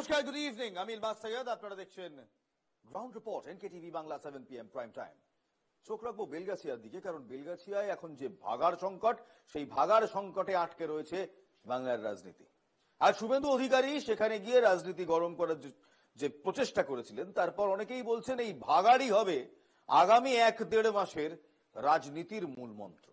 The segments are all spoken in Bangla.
নমস্কার, গুড ইভিনিং। আমি ইলমাস সৈয়দ, আপনারা দেখছেন ground report NKTV Bangla 7 PM prime time. চোখ রাখবো বেলগাছিয়ার দিকে, কারণ বেলগাছিয়ায় এখন যে ভাগাড় সংকট, সেই ভাগাড় সংকটে আটকে রয়েছে বাংলার রাজনীতি। আর শুভেন্দু অধিকারী সেখানে গিয়ে রাজনীতি গরম করার যে প্রচেষ্টা করেছিলেন, তারপর অনেকেই বলছেন এই ভাগাড়ই হবে আগামী 1-1.5 মাসের রাজনীতির মূল মন্ত্র।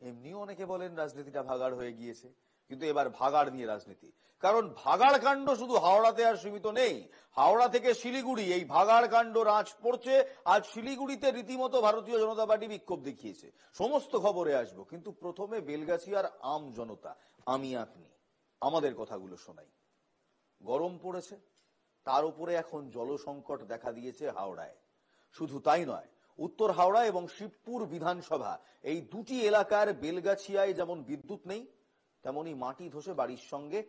এমনিও অনেকে বলেন রাজনীতিটা ভাগাড় হয়ে গিয়েছে, কিন্তু এবার ভাগাড় নিয়ে রাজনীতি। কারণ ভাগাড় কাণ্ড শুধু হাওড়াতে আর সীমিত নেই, হাওড়া থেকে শিলিগুড়ি এই ভাগাড় কাণ্ড রাজ পড়ছে। আজ শিলিগুড়িতে রীতিমতো ভারতীয় জনতা পার্টি বিক্ষোভ দেখিয়েছে। সমস্ত খবরে আসবো, কিন্তু প্রথমে বেলগাছিয়ার আম জনতা, আমি আপনি, আমাদের কথাগুলো শোনাই। গরম পড়েছে, তার উপরে এখন জলসংকট দেখা দিয়েছে হাওড়ায়। শুধু তাই নয়, উত্তর হাওড়া এবং শিবপুর বিধানসভা এই দুটি এলাকার বেলগাছিয়ায় যেমন বিদ্যুৎ নেই, তেমনি মাটি ধসে বাড়ির সঙ্গে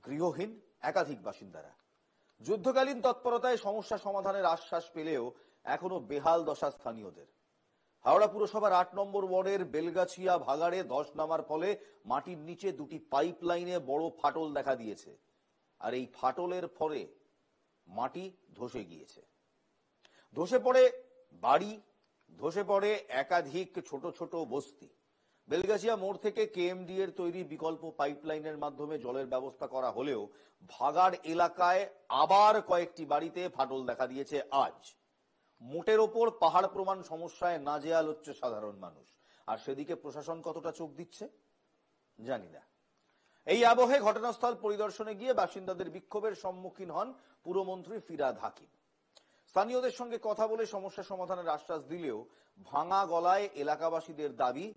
গৃহহীন একাধিক বাসিন্দারা। যুদ্ধকালীন তৎপরতায় সমস্যা সমাধানের আশ্বাস পেলেও এখনো বেহাল দশা স্থানীয়দের। হাওড়া পুরসভার 8 নম্বর ওয়ার্ডের বেলগাছিয়া ভাগাড়ে ধস নামার ফলে মাটির নিচে দুটি পাইপ লাইনে বড় ফাটল দেখা দিয়েছে। আর এই ফাটলের ফলে মাটি ধসে গিয়েছে। ধসে পড়ে বাড়ি, ধসে পড়ে একাধিক ছোট ছোট বস্তি। বেলগাছিয়া মোড় থেকে কেএমডি এর তৈরি বিকল্প পাইপলাইনের মাধ্যমে জলের ব্যবস্থা করা হলেও ভাগাড় এলাকায় আবার কয়েকটি বাড়িতে ফাটল দেখা দিয়েছে আজ। মোটের ওপর পাহাড় প্রমাণ সমস্যায় নাজেহাল হচ্ছে সাধারণ মানুষ। আর সেদিকে প্রশাসন কতটা চোখ দিচ্ছে জানি না। এই আবহে ঘটনাস্থল পরিদর্শনে গিয়ে বাসিন্দাদের বিক্ষোভের সম্মুখীন হন পুরমন্ত্রী ফিরহাদ হাকিম। স্থানীয়দের সঙ্গে কথা বলে সমস্যা সমাধানের আশ্বাস দিলেও ভাঙা গলায় এলাকাবাসীদের দাবি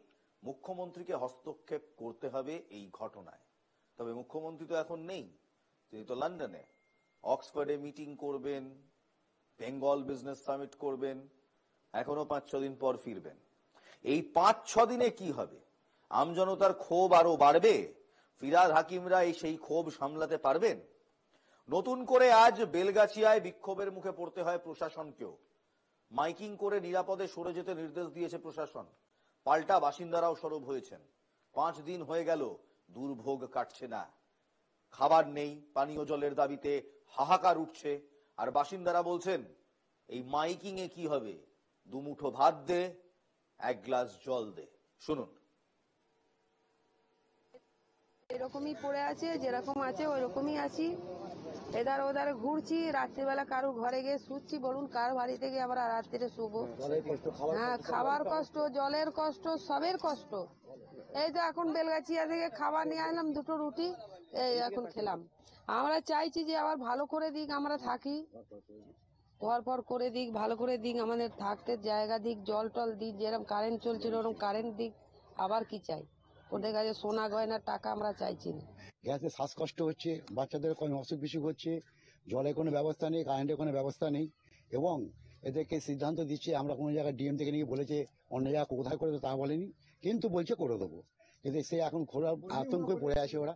মুখ্যমন্ত্রীকে হস্তক্ষেপ করতে হবে এই ঘটনায়। তবে মুখ্যমন্ত্রী তো এখন নেই, তিনি তো লন্ডনে, অক্সফোর্ডে মিটিং করবেন, বেঙ্গল বিজনেস সামিট করবেন, এখনো 5-6 দিন পর ফিরবেন। এই 5-6 দিনে কি হবে? আমজনতার ক্ষোভ আরো বাড়বে? ফিরহাদ হাকিমরা সেই ক্ষোভ সামলাতে পারবেন? নতুন করে আজ বেলগাছিয়ায় বিক্ষোভের মুখে পড়তে হয় প্রশাসনকেও। মাইকিং করে নিরাপদে সরে যেতে নির্দেশ দিয়েছে প্রশাসন। পাল্টা বাসিন্দারাও সরব হয়েছেন। 5 দিন হয়ে গেল, দুর্ভোগ কাটছে না। খাবার নেই, পানীয় জলের দাবিতে হাহাকার উঠছে। আর বাসিন্দারা বলছেন এই মাইকিং এ কি হবে? দুমুঠো ভাত দে, 1 গ্লাস জল দে। শুনুন। এরকমই পড়ে আছে, যেরকম আছে ওই রকমই আছি। এধার ওধার ঘুরছি, রাত্রিবেলা কারো ঘরে গিয়ে শুচ্ছি, বলুন কার বাড়িতে গিয়ে আমরা রাত্রিরে শুবো? হ্যাঁ, খাবার কষ্ট, জলের কষ্ট, সবের কষ্ট। এই তো এখন বেলগাছিয়া থেকে খাবার নিয়ে আসলাম, 2টো রুটি, এই এখন খেলাম। আমরা চাইছি যে আবার ভালো করে দিক, আমরা থাকি, ঘর ফর করে দিক, ভালো করে দিক, আমাদের থাকতে জায়গা দিক, জল টল দিক, যেরকম কারেন্ট চলছিল ওরকম কারেন্ট দিক। আবার কি চাই? ওদের কাছে সোনা গয়নার টাকা আমরা চাইছি না। গ্যাসে শ্বাসকষ্ট হচ্ছে, বাচ্চাদের কোনো অসুখ বিসুখ হচ্ছে, জলের কোনো ব্যবস্থা নেই, কারেন্টের কোনো ব্যবস্থা নেই। এবং এদেরকে সিদ্ধান্ত দিচ্ছে, আমরা কোনো জায়গায় ডিএম থেকে নিয়ে বলেছে অন্য জায়গায় কোথায় করে দেবো তা বলেনি, কিন্তু বলছে করে দেবো। কিন্তু সে এখন খোলার আতঙ্কে পড়ে আছে, ওরা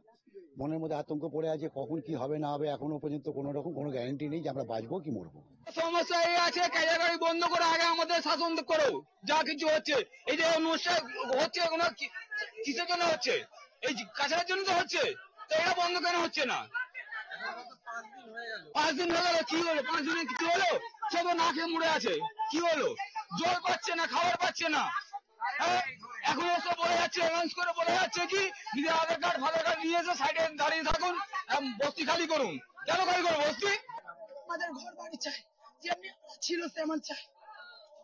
মনের মধ্যে আতঙ্ক পড়ে আছে, কখন কি হবে না হবে এখনো পর্যন্ত কোনো রকম কোনো গ্যারান্টি নেই যে আমরা বাঁচবো কি মরবো। সমস্যা এই আছে, ক্যারিয়ার গাড়ি বন্ধ করে আগে আমাদের শাসন করো। যা কিছু হচ্ছে, এই যে অনুষ্ঠান হচ্ছে, কোনো কিসের জন্য হচ্ছে? এই কাছাড়ের জন্য তো হচ্ছে, তো এটা বন্ধ কেন হচ্ছে না? 5 দিন হয়ে গেল, কি হলো? 5 দিনে কিছু হলো? সব না খেয়ে মরে আছে, কি হলো? জল পাচ্ছে না, খাবার পাচ্ছে না। এখন সব বলে যাচ্ছে, অ্যানাউন্স করে বলে যাচ্ছে কি নিজের আধার কার্ড ফাধার কার্ড নিয়ে এসে সাইডে দাঁড়িয়ে থাকুন, বস্তি খালি করুন। কেন খালি করবো বস্তি? আমাদের ঘর বাড়ি চাই, যেমনি ছিল তেমন চাই,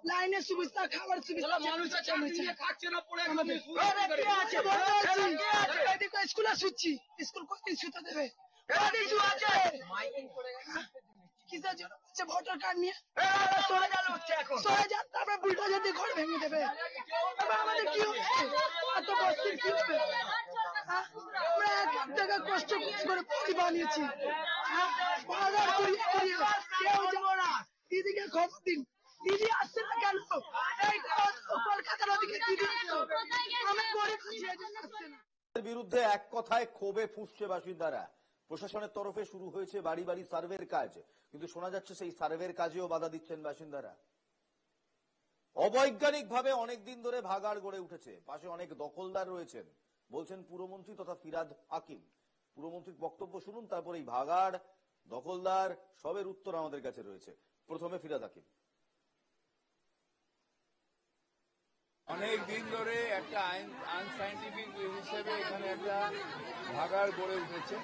লাইনের সুবিধা, খাবার সুবিধা। খাচ্ছে না, পড়ে স্কুলে শুচ্ছি, স্কুল কতদিন শুতে দেবে? কিসের জন্য বলছে ভোটার কার্ড নিয়ে সরে যান, তারপরে বুলডোজার দিয়ে ঘর ভেঙে দেবে। আমাদের কি হচ্ছে? এত বস্তির কি হবে? আমরা 1 লাখ টাকা কষ্ট করে বাড়ি বানিয়েছি, কেউ যাবো না। দিদিকে খবর দিন, দিদি আসছে না কেন? কলকাতার ওদিকে দিদি আমি গরিব আসছে না। বিরুদ্ধে এক কথায় ক্ষোভে ফুঁসছে বাসিন্দারা। প্রশাসনের তরফে শুরু হয়েছে বাড়ি বাড়ি সার্ভের কাজ, কিন্তু শোনা যাচ্ছে সেই সার্ভের কাজেও বাধা দিচ্ছেন বাসিন্দারা। অবৈজ্ঞানিক ভাবে অনেকদিন ধরে ভাগাড় গড়ে উঠেছে, পাশে অনেক দখলদার রয়েছেন, বলছেন পুরমন্ত্রী তথা ফিরহাদ হাকিম। পুরমন্ত্রীর বক্তব্য শুনুন, তারপর এই ভাগাড় দখলদার সবের উত্তর আমাদের কাছে রয়েছে। প্রথমে ফিরাদ হাকিম। অনেক দিন ধরে একটা আনসাইন্টিফিক হিসেবে এখানে একটা ভাগাড় গড়ে উঠেছে,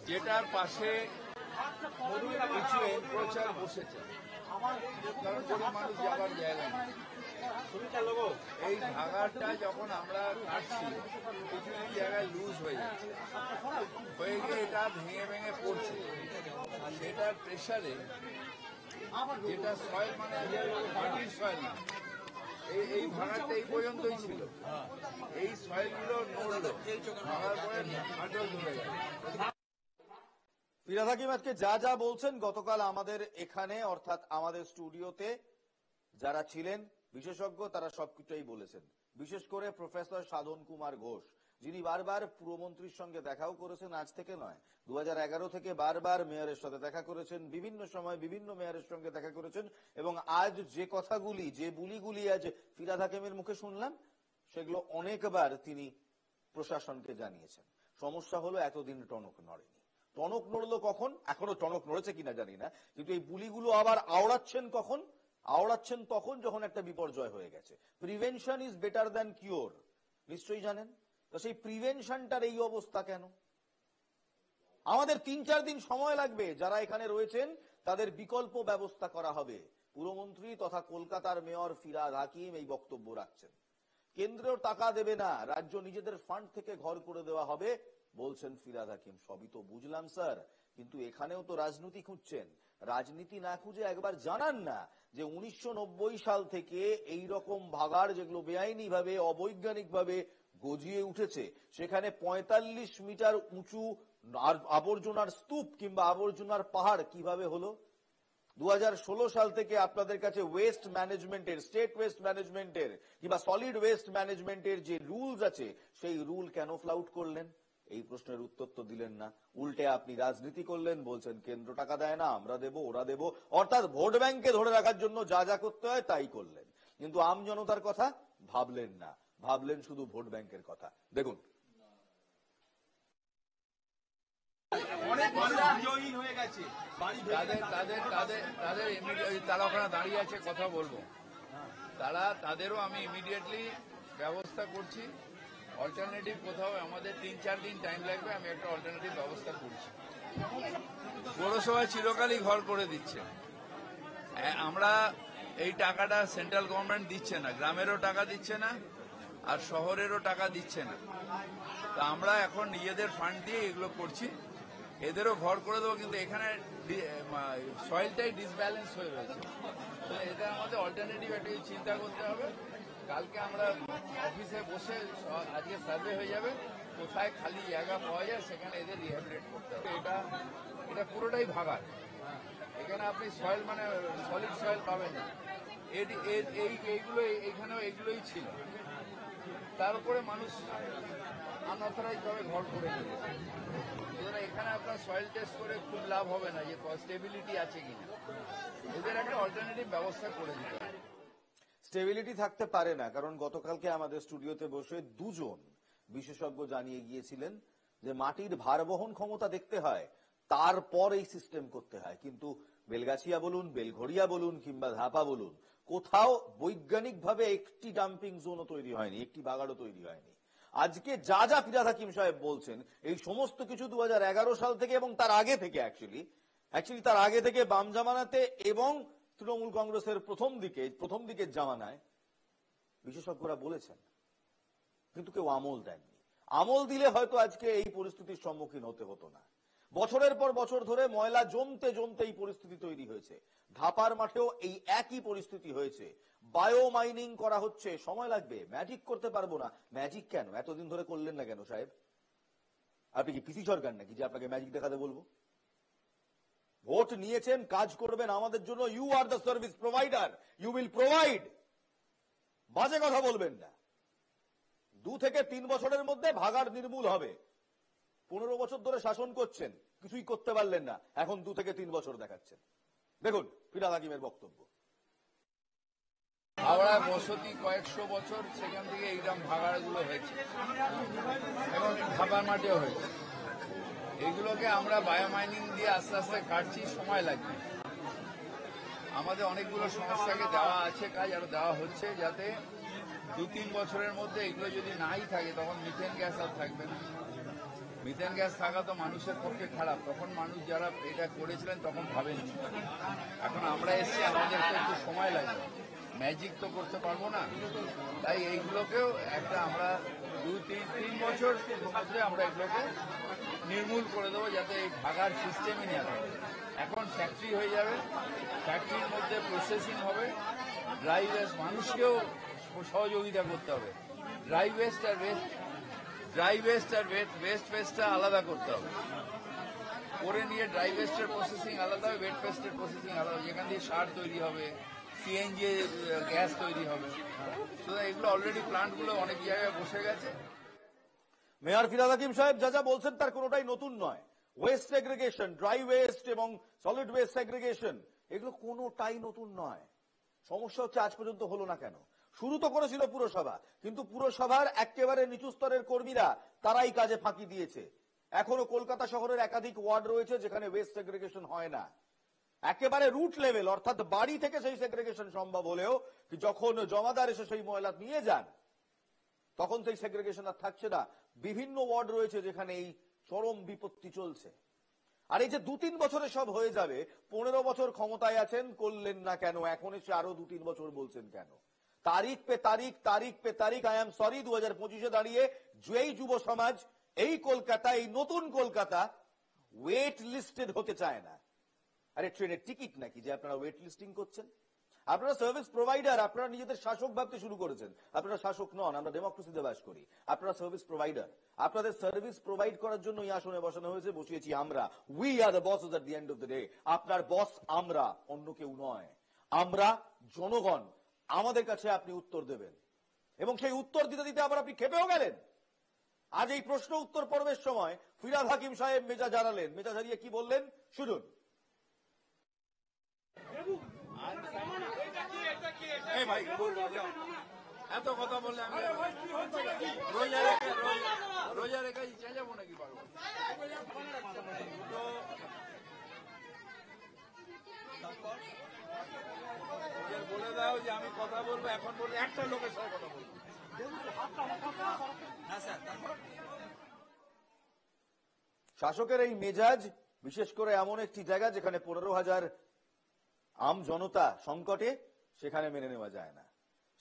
যেটার পাশে কিছু এনক্রোচার বসেছে, কারণ গরিব মানুষ যাবার জায়গা নেই। এই ভাগাড়টা যখন আমরা কাটছি কিছু কিছু জায়গায় লুজ হয়ে যাচ্ছে, হয়ে গিয়ে এটা ভেঙে ভেঙে পড়ছে। সেটার প্রেশারে যেটা সয়েল মানে মাটির সয়েল না, এই ভাগাড়টা এই পর্যন্তই ছিল, এই সয়েলগুলো নড়লো, ভাগার পরে ফাটল ধরে গেল। ফিরাদ হাকিম আজকে যা যা বলছেন গতকাল আমাদের এখানে অর্থাৎ আমাদের স্টুডিওতে যারা ছিলেন বিশেষজ্ঞ তারা সবকিছুই বলেছেন। বিশেষ করে প্রফেসর সাধন কুমার ঘোষ, যিনি বারবার পুরমন্ত্রীর সঙ্গে দেখাও করেছেন, আজ থেকে নয় 2011 থেকে বারবার মেয়রের সাথে দেখা করেছেন, বিভিন্ন সময় বিভিন্ন মেয়রের সঙ্গে দেখা করেছেন, এবং আজ যে কথাগুলি যে বুলিগুলি আজ ফিরাদ হাকিমের মুখে শুনলাম সেগুলো অনেকবার তিনি প্রশাসনকে জানিয়েছেন। সমস্যা হলো এতদিন টনক নড়েনি। টনক নড়লো কখন? এখনো টনক নড়েছে কিনা জানি না, কিন্তু এই বুলিগুলো আবার আওড়াচ্ছেন কখন? আওড়াচ্ছেন তখন যখন একটা বিপর্যয় হয়ে গেছে। Prevention is better than cure, নিশ্চয়ই জানেন। তো সেই প্রিভেনশনটার এই অবস্থা কেন? আমাদের 3-4 দিন সময় লাগবে, যারা এখানে রয়েছেন তাদের বিকল্প ব্যবস্থা করা হবে। পুরমন্ত্রী তথা কলকাতার মেয়র ফিরাদ হাকিম এই বক্তব্য রাখছেন। কেন্দ্রেও টাকা দেবে না, রাজ্য নিজেদের ফান্ড থেকে ঘর করে দেওয়া হবে বলছেন ফিরাদ হাকিম। সবই তো বুঝলাম স্যার, কিন্তু এখানেও তো রাজনীতি খুঁজছেন। রাজনীতি না খুঁজে একবার জানান না যে 1990 সাল থেকে এই রকম ভাগাড় যেগুলো বেআইনি ভাবে অবৈজ্ঞানিক ভাবে গজিয়ে উঠেছে, সেখানে 45 মিটার উঁচু আবর্জনার স্তূপ কিংবা আবর্জনার পাহাড় কিভাবে হলো? 2016 সাল থেকে আপনাদের কাছে ওয়েস্ট ম্যানেজমেন্টের, স্টেট ওয়েস্ট ম্যানেজমেন্টের কিংবা সলিড ওয়েস্ট ম্যানেজমেন্টের যে রুলস আছে সেই রুল কেন ফ্লাউট করলেন? এই প্রশ্নের উত্তর তো দিলেন না। উল্টে আপনি রাজনীতি করলেন, বলছেন কেন্দ্র টাকা দেয় না, আমরা দেব, ওরা দেব, অর্থাৎ ভোট ব্যাংকে ধরে রাখার জন্য যা যা করতে হয় তাই করলেন, কিন্তু আম জনতার কথা ভাবলেন না, ভাবলেন শুধু ভোট ব্যাংকের কথা। দেখুন, তারা ওখানে দাঁড়িয়ে আছে, কথা বলবো, তাদেরও আমি ইমিডিয়েটলি ব্যবস্থা করছি। অল্টারনেটিভ কোথাও আমাদের 3-4 দিন টাইম লাগবে, আমি একটা অল্টারনেটিভ ব্যবস্থা করছি। পৌরসভা চিরকালই ঘর করে দিচ্ছে। আমরা এই টাকাটা সেন্ট্রাল গভর্নমেন্ট দিচ্ছে না, গ্রামেরও টাকা দিচ্ছে না আর শহরেরও টাকা দিচ্ছে না। তা আমরা এখন নিজেদের ফান্ড দিয়ে এগুলো করছি, এদেরও ঘর করে দেবো, কিন্তু এখানে সয়েলটাই ডিসব্যালেন্স হয়ে রয়েছে। এটা আমাদের অল্টারনেটিভ একটা চিন্তা করতে হবে। কালকে আমরা অফিসে বসে, আজকে সার্ভে হয়ে যাবে, কোথায় খালি জায়গা পাওয়া যায় সেখানে এদের রিহ্যাবিলিটেট করতে হবে। এটা পুরোটাই ভাগাড়, এখানে আপনি সয়েল মানে সলিড সয়েল পাবেন না। এইগুলো এইখানেও এগুলোই ছিল, তার উপরে মানুষ আনঅথরাইজ ভাবে ঘর করে দিয়েছে। এখানে আপনার সয়েল টেস্ট করে খুব লাভ হবে না যে স্টেবিলিটি আছে কিনা, এদের একটা অল্টারনেটিভ ব্যবস্থা করে দিতে হবে। স্টেবিলিটি থাকতে পারে না, কারণ গতকালকে আমাদের স্টুডিওতে বসে দুজন বিশেষজ্ঞ জানিয়ে গিয়েছিলেন যে মাটির ভার বহন ক্ষমতা দেখতে হয়, তারপর এই সিস্টেম করতে হয়। কিন্তু বেলগাছিয়া বলুন, বেলঘড়িয়া বলুন কিংবা ধাপা বলুন, কোথাও বৈজ্ঞানিকভাবে একটি ডাম্পিং জোনও তৈরি হয়নি, একটি ভাগাড়ও তৈরি হয়নি। আজকে যা যা ফিরাদ হাকিম সাহেব বলছেন, এই সমস্ত কিছু 2011 সাল থেকে এবং তার আগে থেকে অ্যাকচুয়ালি তার আগে থেকে বাম জামানাতে এবং তৃণমূল কংগ্রেসের প্রথম দিকের জামানায় বিশেষজ্ঞরা বলেছেন, কিন্তু কেউ আমল দেননি। আমল দিলে হয়তো আজকে এই পরিস্থিতির সম্মুখীন হতে হতো না। বছরের পর বছর ধরে ময়লা জমতে জমতে এই পরিস্থিতি তৈরি হয়েছে। ধাপার মাঠেও এই একই পরিস্থিতি হয়েছে। বায়ো মাইনিং করা হচ্ছে, সময় লাগবে, ম্যাজিক করতে পারবো না। ম্যাজিক কেন এতদিন ধরে করলেন না কেন সাহেব? আপনি কি পিসি সরকার নাকি যে আপনাকে ম্যাজিক দেখাতে বলবো? ভোট নিয়েছেন, কাজ করবেন আমাদের জন্য। You are the service provider, you will provide. বাজে কথা বলবেন না। 2 থেকে 3 বছরের মধ্যে ভাগাড় নির্মূল হবে। 15 বছর ধরে শাসন করছেন, কিছুই করতে পারলেন না, এখন 2 থেকে 3 বছর দেখাচ্ছেন। দেখুন ফিরাদ হাকিমের বক্তব্য। হাওড়ায় বসতি কয়েকশো বছর, সেখান থেকে এইরকম ভাগাড়গুলো হয়েছে এবং ধাপার মাঠেও হয়েছে। এইগুলোকে আমরা বায়োমাইনিং দিয়ে আস্তে আস্তে কাটছি, সময় লাগবে। আমাদের অনেকগুলো সংস্থাকে দেওয়া আছে কাজ, আরো দেওয়া হচ্ছে, যাতে 2-3 বছরের মধ্যে এগুলো যদি নাই থাকে তখন মিথেন গ্যাস আর থাকবে না। মিথেন গ্যাস থাকা তো মানুষের পক্ষে খারাপ, তখন মানুষ যারা এটা করেছিলেন তখন ভাবেনি। এখন আমরা এসছি, আমাদেরকে একটু সময় লাগবে, ম্যাজিক তো করতে পারবো না। তাই এইগুলোকেও একটা আমরা 2-3 বছর মধ্যে আমরা এগুলোকে নির্মূল করে দেবো, যাতে এই ভাগার সিস্টেমই না থাকে। এখন ফ্যাক্টরি হয়ে যাবে, ফ্যাক্টরির মধ্যে প্রসেসিং হবে, ড্রাই ওয়েস্ট মানুষকেও সহযোগিতা করতে হবে। ড্রাই ওয়েস্ট আর ওয়েস্টটা আলাদা করতে হবে, করে নিয়ে ড্রাই ওয়েস্টের প্রসেসিং আলাদা হবে, ওয়েট ওয়েস্টের প্রসেসিং আলাদা, যেখান দিয়ে সার তৈরি হবে, সিএনজি গ্যাস তৈরি হবে। তো এগুলো অলরেডি প্লান্টগুলো অনেক জায়গায় বসে গেছে। মেয়র ফিরহাদ হাকিম সাহেব যা যা বলছেন তার কোনোটাই নতুন নয়। ওয়েস্ট সেগ্রিগেশন, ড্রাই ওয়েস্ট এবং সলিড ওয়েস্ট সেগ্রিগেশন, এগুলো কোনোটাই নতুন নয়। সমস্যা হচ্ছে আজ পর্যন্ত হলো না কেন। শুরু তো করেছিল পুরসভা, কিন্তু পুরসভার একেবারে নিচু স্তরের কর্মীরা তারাই কাজে ফাঁকি দিয়েছে। এখনো কলকাতা শহরের একাধিক ওয়ার্ড রয়েছে যেখানে ওয়েস্ট সেগ্রিগেশন হয় না। একেবারে রুট লেভেল, অর্থাৎ বাড়ি থেকে সেই সেগ্রিগেশন সম্ভব হলেও যখন জমাদার এসে সেই ময়লা নিয়ে যান তখন সেই সেগ্রিগেশন আর থাকছে না। বিভিন্ন ওয়ার্ড রয়েছে যেখানে এই চরম বিপত্তি চলছে। আর এই যে 2-3 বছরে সব হয়ে যাবে, 15 বছর ক্ষমতায় আছেন, করলেন না কেন? এখন এসে আরো 2-3 বছর বলছেন কেন? তারিখ পে তারিখ। আই এম সরি, 2025-এ দাঁড়িয়ে যেই যুব সমাজ এই কলকাতা, এই নতুন কলকাতা ওয়েট লিস্টেড হতে চায় না। আরে ট্রেনের টিকিট নাকি যে আপনারা ওয়েট লিস্টিং করছেন? আপনারা সার্ভিস প্রোভাইডার, আপনারা নিজেদের শাসক ভাবতে শুরু করেছেন। আপনারা শাসক নন, আমরা ডেমোক্রেসিতে বাস করি। আপনারা সার্ভিস প্রোভাইডার। আপনাদের সার্ভিস প্রোভাইড করার জন্য এই আসনে বসানো হয়েছে, বসিয়েছি আমরা। We are the buses at the end of the day. আপনার বস আমরা, অন্য কেউ নয়। আমরা জনগণ, আমাদের কাছে আপনি উত্তর দেবেন, এবং সেই উত্তর দিতে দিতে আবার আপনি খেপেও গেলেন। আজ এই প্রশ্ন উত্তর পর্বের সময় ফিরহাদ হাকিম সাহেব মেজাজ হারালেন। মেজাজ হারিয়ে কি বললেন শুনুন। এত কথা বললে আমি রোজা রেখে যাবো নাকি? পারবো বলে দাও যে আমি কথা বলবো, এখন বলবো একটা লোকের সাথে কথা বলবো। শাসকের এই মেজাজ বিশেষ করে এমন একটি জায়গা যেখানে 15,000 আম জনতা সংকটে, সেখানে মেনে নেওয়া যায় না।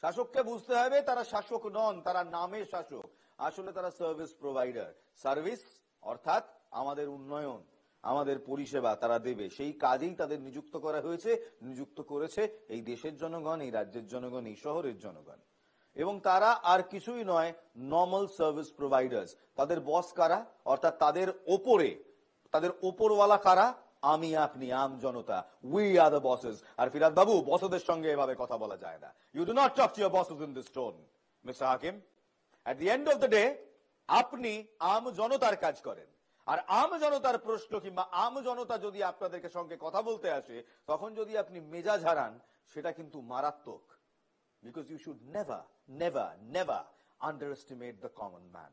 শাসককে বুঝতে হবে তারা শাসক নন, তারা নামে শাসক, আসলে তারা সার্ভিস প্রোভাইডার। সার্ভিস অর্থাৎ আমাদের উন্নয়ন, আমাদের পরিষেবা তারা দেবে, সেই কাজেই তাদের নিযুক্ত করা হয়েছে, নিযুক্ত করেছে এই দেশের জনগণ, এই রাজ্যের জনগণ, এই শহরের জনগণ। এবং তারা আর কিছুই নয়, নর্মাল সার্ভিস প্রোভাইডার্স। তাদের বস কারা? অর্থাৎ তাদের ওপরে, তাদের ওপরওয়ালা কারা? আমি, আপনি, আম জনতা। We are the bosses. আর ফিরহাদ বাবু, বসদের সঙ্গে এভাবে কথা বলা যায় না। You do not talk to your bosses in this tone, mister Hakim. At the end of the day আপনি আম জনতার কাজ করেন, আর আম জনতার প্রশ্ন কিংবা আম জনতা যদি আপনাদেরকে সঙ্গে কথা বলতে আসে, তখন যদি আপনি মেজাজ হারান, সেটা কিন্তু মারাত্মক। Because you should never underestimate the common man.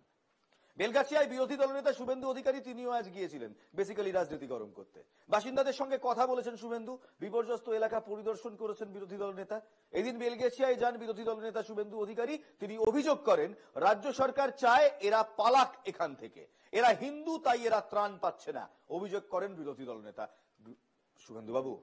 বেলগাছিয়ায় বিরোধী দলনেতা শুভেন্দু অধিকারী তিনিও আজ গিয়েছিলেন বেসিক্যালি রাজনীতি গরম করতে। বাসিন্দাদের সঙ্গে কথা বলেছেন শুভেন্দু, বিপর্যস্ত এলাকা পরিদর্শন করেছেন বিরোধী দলনেতা। এদিন বেলগাছিয়ায় যান বিরোধী দলনেতা শুভেন্দু অধিকারী। তিনি অভিযোগ করেন রাজ্য সরকার চায় এরা পালাক এখান থেকে, এরা হিন্দু তাই এরা ত্রাণ পাচ্ছে না। অভিযোগ করেন বিরোধী দলনেতা। শুভেন্দু বাবু,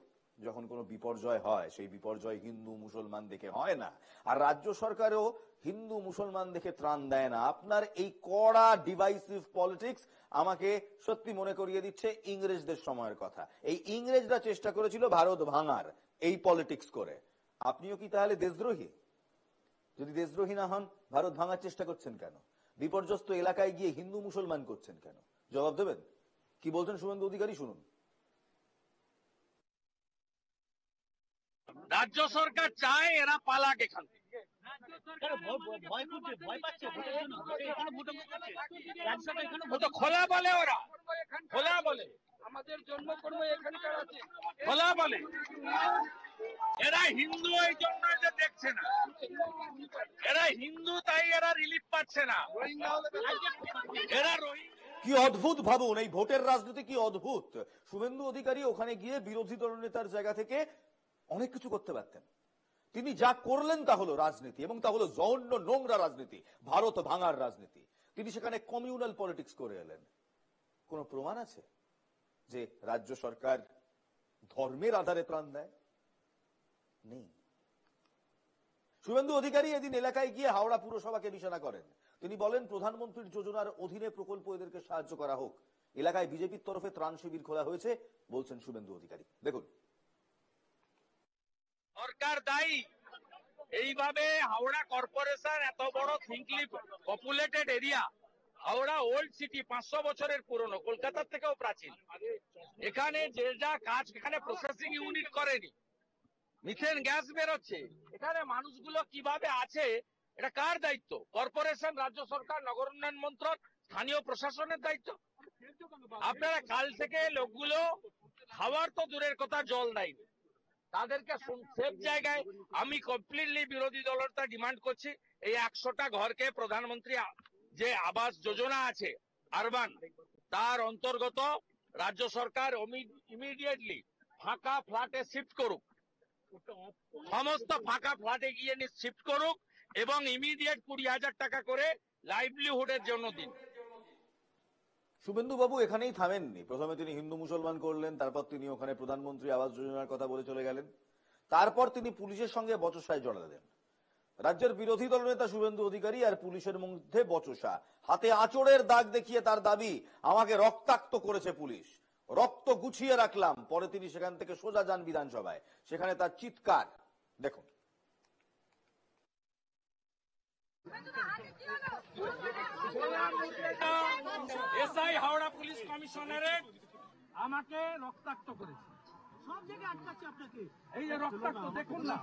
যখন কোনো বিপর্যয় হয় সেই বিপর্যয় হিন্দু মুসলমান দেখে হয় না, আর রাজ্য সরকারও হিন্দু মুসলমান দেখে ত্রাণ দেয় না। আপনার এই কড়া ডিভাইসিভ পলিটিক্স আমাকে সত্যি মনে করিয়ে দিচ্ছে ইংরেজদের সময়ের কথা। এই ইংরেজরা চেষ্টা করেছিল ভারত ভাঙার এই পলিটিক্স করে। আপনিও কি তাহলে দেশদ্রোহী? যদি দেশদ্রোহী না হন, ভারত ভাঙার চেষ্টা করছেন কেন? বিপর্যস্ত এলাকায় গিয়ে হিন্দু মুসলমান করছেন কেন? জবাব দেবেন। কি বলছেন শুভেন্দু অধিকারী, শুনুন। রাজ্য সরকার চায় এরা পালাক এখান থেকে। খোলা বলে, ওরা খোলা বলে আমাদের জন্মকর্ম এখানকার আছে, খোলা বলে এরা হিন্দু, এই জন্য যে দেখছে না এরা হিন্দু তাই এরা রিলিফ পাচ্ছে না, এরা রোহিঙ্গা। কি অদ্ভুত ভাবুন, এই ভোটের রাজনীতি কি অদ্ভুত। শুভেন্দু অধিকারী ওখানে গিয়ে বিরোধী দলনেতার জায়গা থেকে অনেক কিছু করতে পারতেন। তিনি যা করলেন তা হলো রাজনীতি, এবং তা হলো জঘন্য নোংরা রাজনীতি, ভারত ভাঙার রাজনীতি। তিনি সেখানে কমিউনাল পলিটিক্স করে এলেন। কোন প্রমাণ আছে যে রাজ্য সরকার ধর্মের আধারে ত্রাণ দেয়? নেই। শুভেন্দু অধিকারী এদিন এলাকায় গিয়ে হাওড়া পুরসভাকে নিশানা করেন। তিনি বলেন প্রধানমন্ত্রীর যোজনার অধীনে প্রকল্প এদেরকে সাহায্য করা হোক। এলাকায় বিজেপির তরফে ত্রাণ শিবির খোলা হয়েছে বলছেন শুভেন্দু অধিকারী। দেখুন, সরকার দায়ী। এইভাবে হাওড়া কর্পোরেশন এত বড় thickly populated area, Howrah old city 500 বছরের পুরনো, কলকাতার থেকেও প্রাচীন। এখানে যে যা কাজ, এখানে প্রসেসিং ইউনিট করেনি, মিথেন গ্যাস বেরোচ্ছে। এখানে মানুষগুলো কিভাবে আছে, এটা কার দায়িত্ব? কর্পোরেশন, রাজ্য সরকার, নগর উন্নয়ন মন্ত্রক, স্থানীয় প্রশাসনের দায়িত্ব। আপনারা কাল থেকে লোকগুলো খাওয়ার তো দূরের কথা, জল দেয়নি, তাদেরকে সেফ জায়গায়। আমি কমপ্লিটলি বিরোধী দলটা ডিমান্ড করছি, এই 100টা ঘরকে প্রধানমন্ত্রী যে আবাস যোজনা আছে আরবান, তার অন্তর্গত রাজ্য সরকার ইমিডিয়েটলি ফাঁকা ফ্ল্যাটে শিফট করুক, সমস্ত ফাঁকা ফ্ল্যাটে গিয়ে শিফট করুক, এবং ইমিডিয়েট 20,000 টাকা করে লাইভলিহুডের জন্য দিন। শুভেন্দু বাবু এখানেই থামেননি। প্রথমে তিনি হিন্দু মুসলমান করলেন, তারপর তিনি ওখানে প্রধানমন্ত্রী আবাস যোজনার কথা বলে চলে গেলেন, তারপর তিনি পুলিশের সঙ্গে বচসায় জড়ালেন। রাজ্যের বিরোধী দলনেতা শুভেন্দু অধিকারী আর পুলিশের মধ্যে বচসা, হাতে আঁচড়ের দাগ দেখিয়ে তার দাবি আমাকে রক্তাক্ত করেছে পুলিশ, রক্ত গুছিয়ে রাখলাম। পরে তিনি সেখান থেকে সোজা যান বিধানসভায়, সেখানে তার চিৎকার দেখুন। এসআই হাওড়া পুলিশ কমিশনারেট আমাকে রক্তাক্ত করেছে। সব জায়গায় আটকাচ্ছে আপনাকে। এই যে রক্তাক্ত দেখুন না,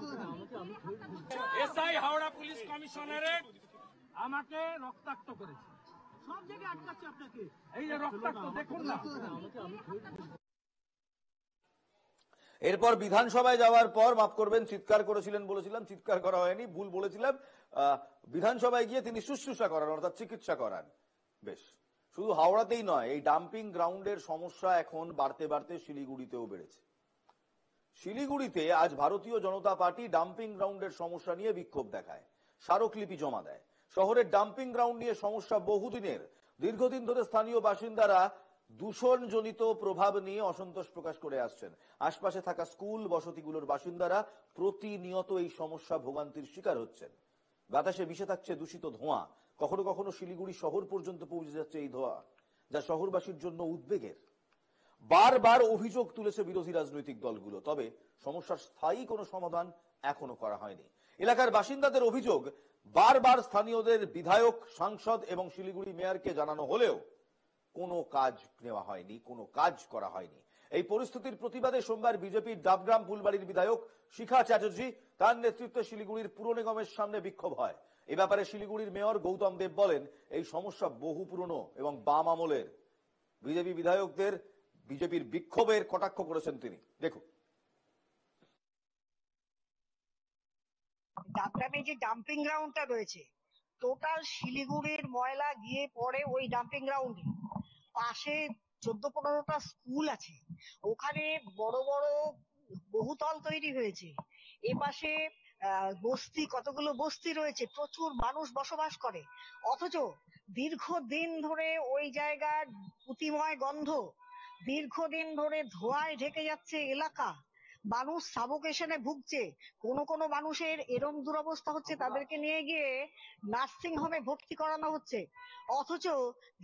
এসআই হাওড়া পুলিশ কমিশনারেট আমাকে রক্তাক্ত করেছে। সব জায়গায় আটকাচ্ছে আপনাকে। এই যে রক্তাক্ত দেখুন না। এরপর বিধানসভায় যাওয়ার পর, মাফ করবেন, চিৎকার করেছিলেন বলেছিলাম, চিৎকার করা হয়নি, ভুল বলেছিলাম। বিধানসভায় গিয়ে তিনি শুশ্রূষা করান, অর্থাৎ চিকিৎসা করান। বেশ, শুধু হাওড়াতেই নয়, এই ডাম্পিং গ্রাউন্ডের সমস্যা এখন বাড়তে বাড়তে শিলিগুড়িতেও বেড়েছে। শিলিগুড়িতে আজ ভারতীয় জনতা পার্টি ডাম্পিং গ্রাউন্ডের সমস্যা নিয়ে বিক্ষোভ দেখায়, স্মারকলিপি জমা দেয়। শহরের ডাম্পিং গ্রাউন্ড নিয়ে সমস্যা বহুদিনের। দীর্ঘদিন ধরে স্থানীয় বাসিন্দারা দূষণজনিত প্রভাব নিয়ে অসন্তোষ প্রকাশ করে আসছেন। আশপাশে থাকা স্কুল বসতিগুলোর বাসিন্দারা প্রতিনিয়ত এই সমস্যা ভোগান্তির শিকার হচ্ছেন। বাতাসে মিশে থাকছে দূষিত ধোঁয়া, কখনো কখনো শিলিগুড়ি শহর পর্যন্ত পৌঁছে যাচ্ছে এই ধোঁয়া, যা শহরবাসীর জন্য উদ্বেগের। বারবার অভিযোগ তুলেছে বিরোধী রাজনৈতিক দলগুলো, তবে সমস্যার স্থায়ী কোনো সমাধান এখনো করা হয়নি। এলাকার বাসিন্দাদের অভিযোগ, বারবার স্থানীয়দের বিধায়ক, সাংসদ এবং শিলিগুড়ি মেয়রকে জানানো হলেও কোনো কাজ নেওয়া হয়নি, কোনো কাজ করা হয়নি। এই পরিস্থিতির প্রতিবাদে সোমবার বিজেপির ডাবগ্রাম ফুলবাড়ির বিধায়ক শিখা চ্যাটার্জি, তার নেতৃত্বে শিলিগুড়ির পুর নিগমের সামনে বিক্ষোভ হয়। এ ব্যাপারে শিলিগুড়ির মেয়র গৌতম দেব বলেন, এই সমস্যা বহু পুরনো এবং বাম আমলের। বিজেপি বিধায়কদের বিজেপির বিক্ষোভের কটাক্ষ করেছেন তিনি। দেখুন, ডাবগ্রামে যে ডাম্পিং গ্রাউন্ডটা রয়েছে, টোটাল শিলিগুড়ির ময়লা গিয়ে পড়ে ওই ডাম্পিং গ্রাউন্ডে। পাশে 14-15টা স্কুল আছে, ওখানে বড় বড় বহুতল তৈরি হয়েছে। এপাশে বস্তি, কতগুলো বস্তি রয়েছে, প্রচুর মানুষ বসবাস করে। অথচ দীর্ঘদিন ধরে ওই জায়গার পুতিময় গন্ধ, দীর্ঘদিন ধরে ধোঁয়ায় ঢেকে যাচ্ছে এলাকা। মানুষ সাফোকেশনে ভুগছে। কোনো মানুষের এরম দুরবস্থা হচ্ছে, তাদেরকে নিয়ে গিয়ে নার্সিং হোমে ভর্তি করানো হচ্ছে। অথচ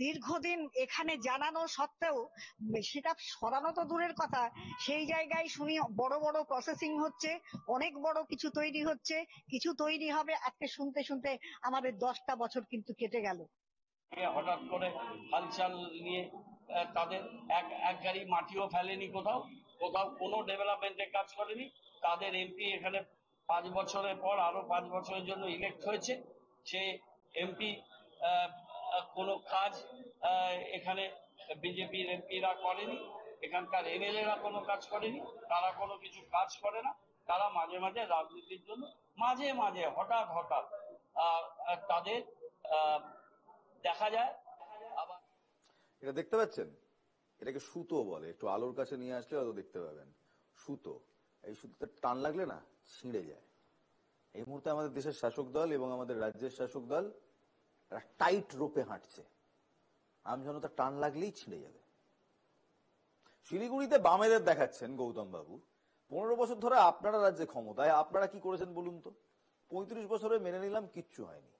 দীর্ঘদিন এখানে জানানো সত্ত্বেও সেটা সরানো তো দূরের কথা, সেই জায়গায় শুনি বড় বড় প্রসেসিং হচ্ছে, অনেক বড় কিছু তৈরি হচ্ছে, কিছু তৈরি হবে। আজকে শুনতে শুনতে আমাদের 10টা বছর কিন্তু কেটে গেল। হঠাৎ করে হালচাল নিয়ে তাদের এক গাড়ি মাটিও ফেলেনি, কোথাও কোনো ডেভেলপমেন্টের কাজ করেনি। তাদের এমপি এখানে 5 বছরের পর আরো 5 বছরের জন্য ইলেক্ট হয়েছে। সে এমপি কোনো কাজ এখানে বিজেপির এমপিরা করেনি, এখানকার এমএলএরা কোনো কাজ করেনি, তারা কোনো কিছু কাজ করে না। তারা মাঝে মাঝে রাজনীতির জন্য মাঝে মাঝে হঠাৎ তাদের দেখা যায়। এটা দেখতে পাচ্ছেন, এটাকে সুতো বলে। একটু আলোর কাছে নিয়ে আসলে হয়তো দেখতে পাবেন। সুতো, এই সুতোতে টান লাগলে না ছিঁড়ে যায়। এই মুহূর্তে আমাদের দেশের শাসক দল এবং আমাদের রাজ্যের শাসক দল একটা টাইট রোপে হাঁটছে। আমজনতা টান লাগলেই ছিঁড়ে যাবে। শিলিগুড়িতে বামেদের দেখাচ্ছেন গৌতম বাবু। 15 বছর ধরে আপনারা রাজ্যে ক্ষমতায়, আপনারা কি করেছেন বলুন তো? 35 বছরে মেনে নিলাম কিচ্ছু হয়নি।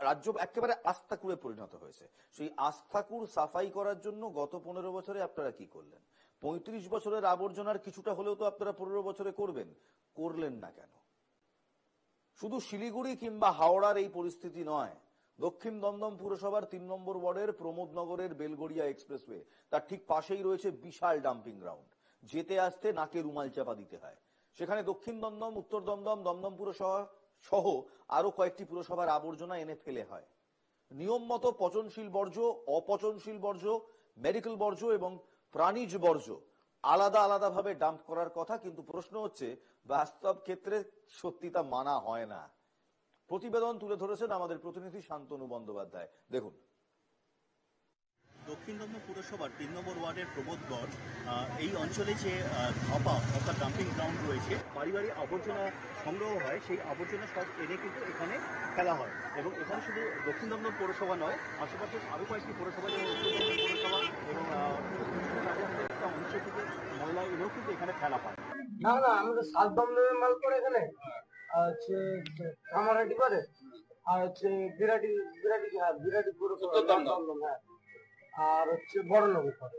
রাজ্য একেবারে আস্তাকুড়ে পরিণত হয়েছে। সেই আস্তাকুড় সাফাই করার জন্য গত 15 বছরে আপনারা কি করলেন? 35 বছরের আবর্জনার কিছুটা হলেও তো আপনারা 15 বছরে করবেন, করলেন না কেন? শুধু শিলিগুড়ি কিংবা হাওড়ার এই পরিস্থিতি নয়, দক্ষিণ দমদম পুরসভার 3 নম্বর ওয়ার্ডের প্রমোদনগরের বেলগড়িয়া এক্সপ্রেসওয়ে, তার ঠিক পাশেই রয়েছে বিশাল ডাম্পিং গ্রাউন্ড। যেতে আসতে নাকে রুমাল চাপা দিতে হয়। সেখানে দক্ষিণ দমদম, উত্তর দমদম, দমদম পুরসভা সহ আরো কয়েকটি পুরসভার আবর্জনা এনে ফেলে হয়। নিয়ম মতো পচনশীল বর্জ্য, অপচনশীল বর্জ্য, মেডিকেল বর্জ্য এবং প্রাণীজ বর্জ্য আলাদা আলাদাভাবে ডাম্প করার কথা, কিন্তু প্রশ্ন হচ্ছে বাস্তব ক্ষেত্রে সত্যি তা মানা হয় না। প্রতিবেদন তুলে ধরেছেন আমাদের প্রতিনিধি শান্তনু বন্দ্যোপাধ্যায়। দেখুন। দক্ষিণ দমদম পুরসভার 3 নম্বর ওয়ার্ডের প্রমোদগড়, এই অঞ্চলে যে ধাপা অর্থাৎ ডাম্পিং গ্রাউন্ড রয়েছে, বাড়ি বাড়ি আবর্জনা সংগ্রহ হয়, সেই আবর্জনা সব এনে কিন্তু এখানে ফেলা হয়। এবং এখানে শুধু দক্ষিণ দমদম পৌরসভা নয়, আশেপাশের আরও কয়েকটি পৌরসভা যেমন উত্তর দমদম পৌরসভা এবং একটা অংশ থেকে ময়লা এনেও কিন্তু এখানে ফেলা হয়। না না, আমাদের 7 দমদমের মাল করে এখানে, আর হচ্ছে কামারহাটি করে, আর হচ্ছে বিরাটি পুরসভা দমদম, হ্যাঁ, আর হচ্ছে বড়নগর করে।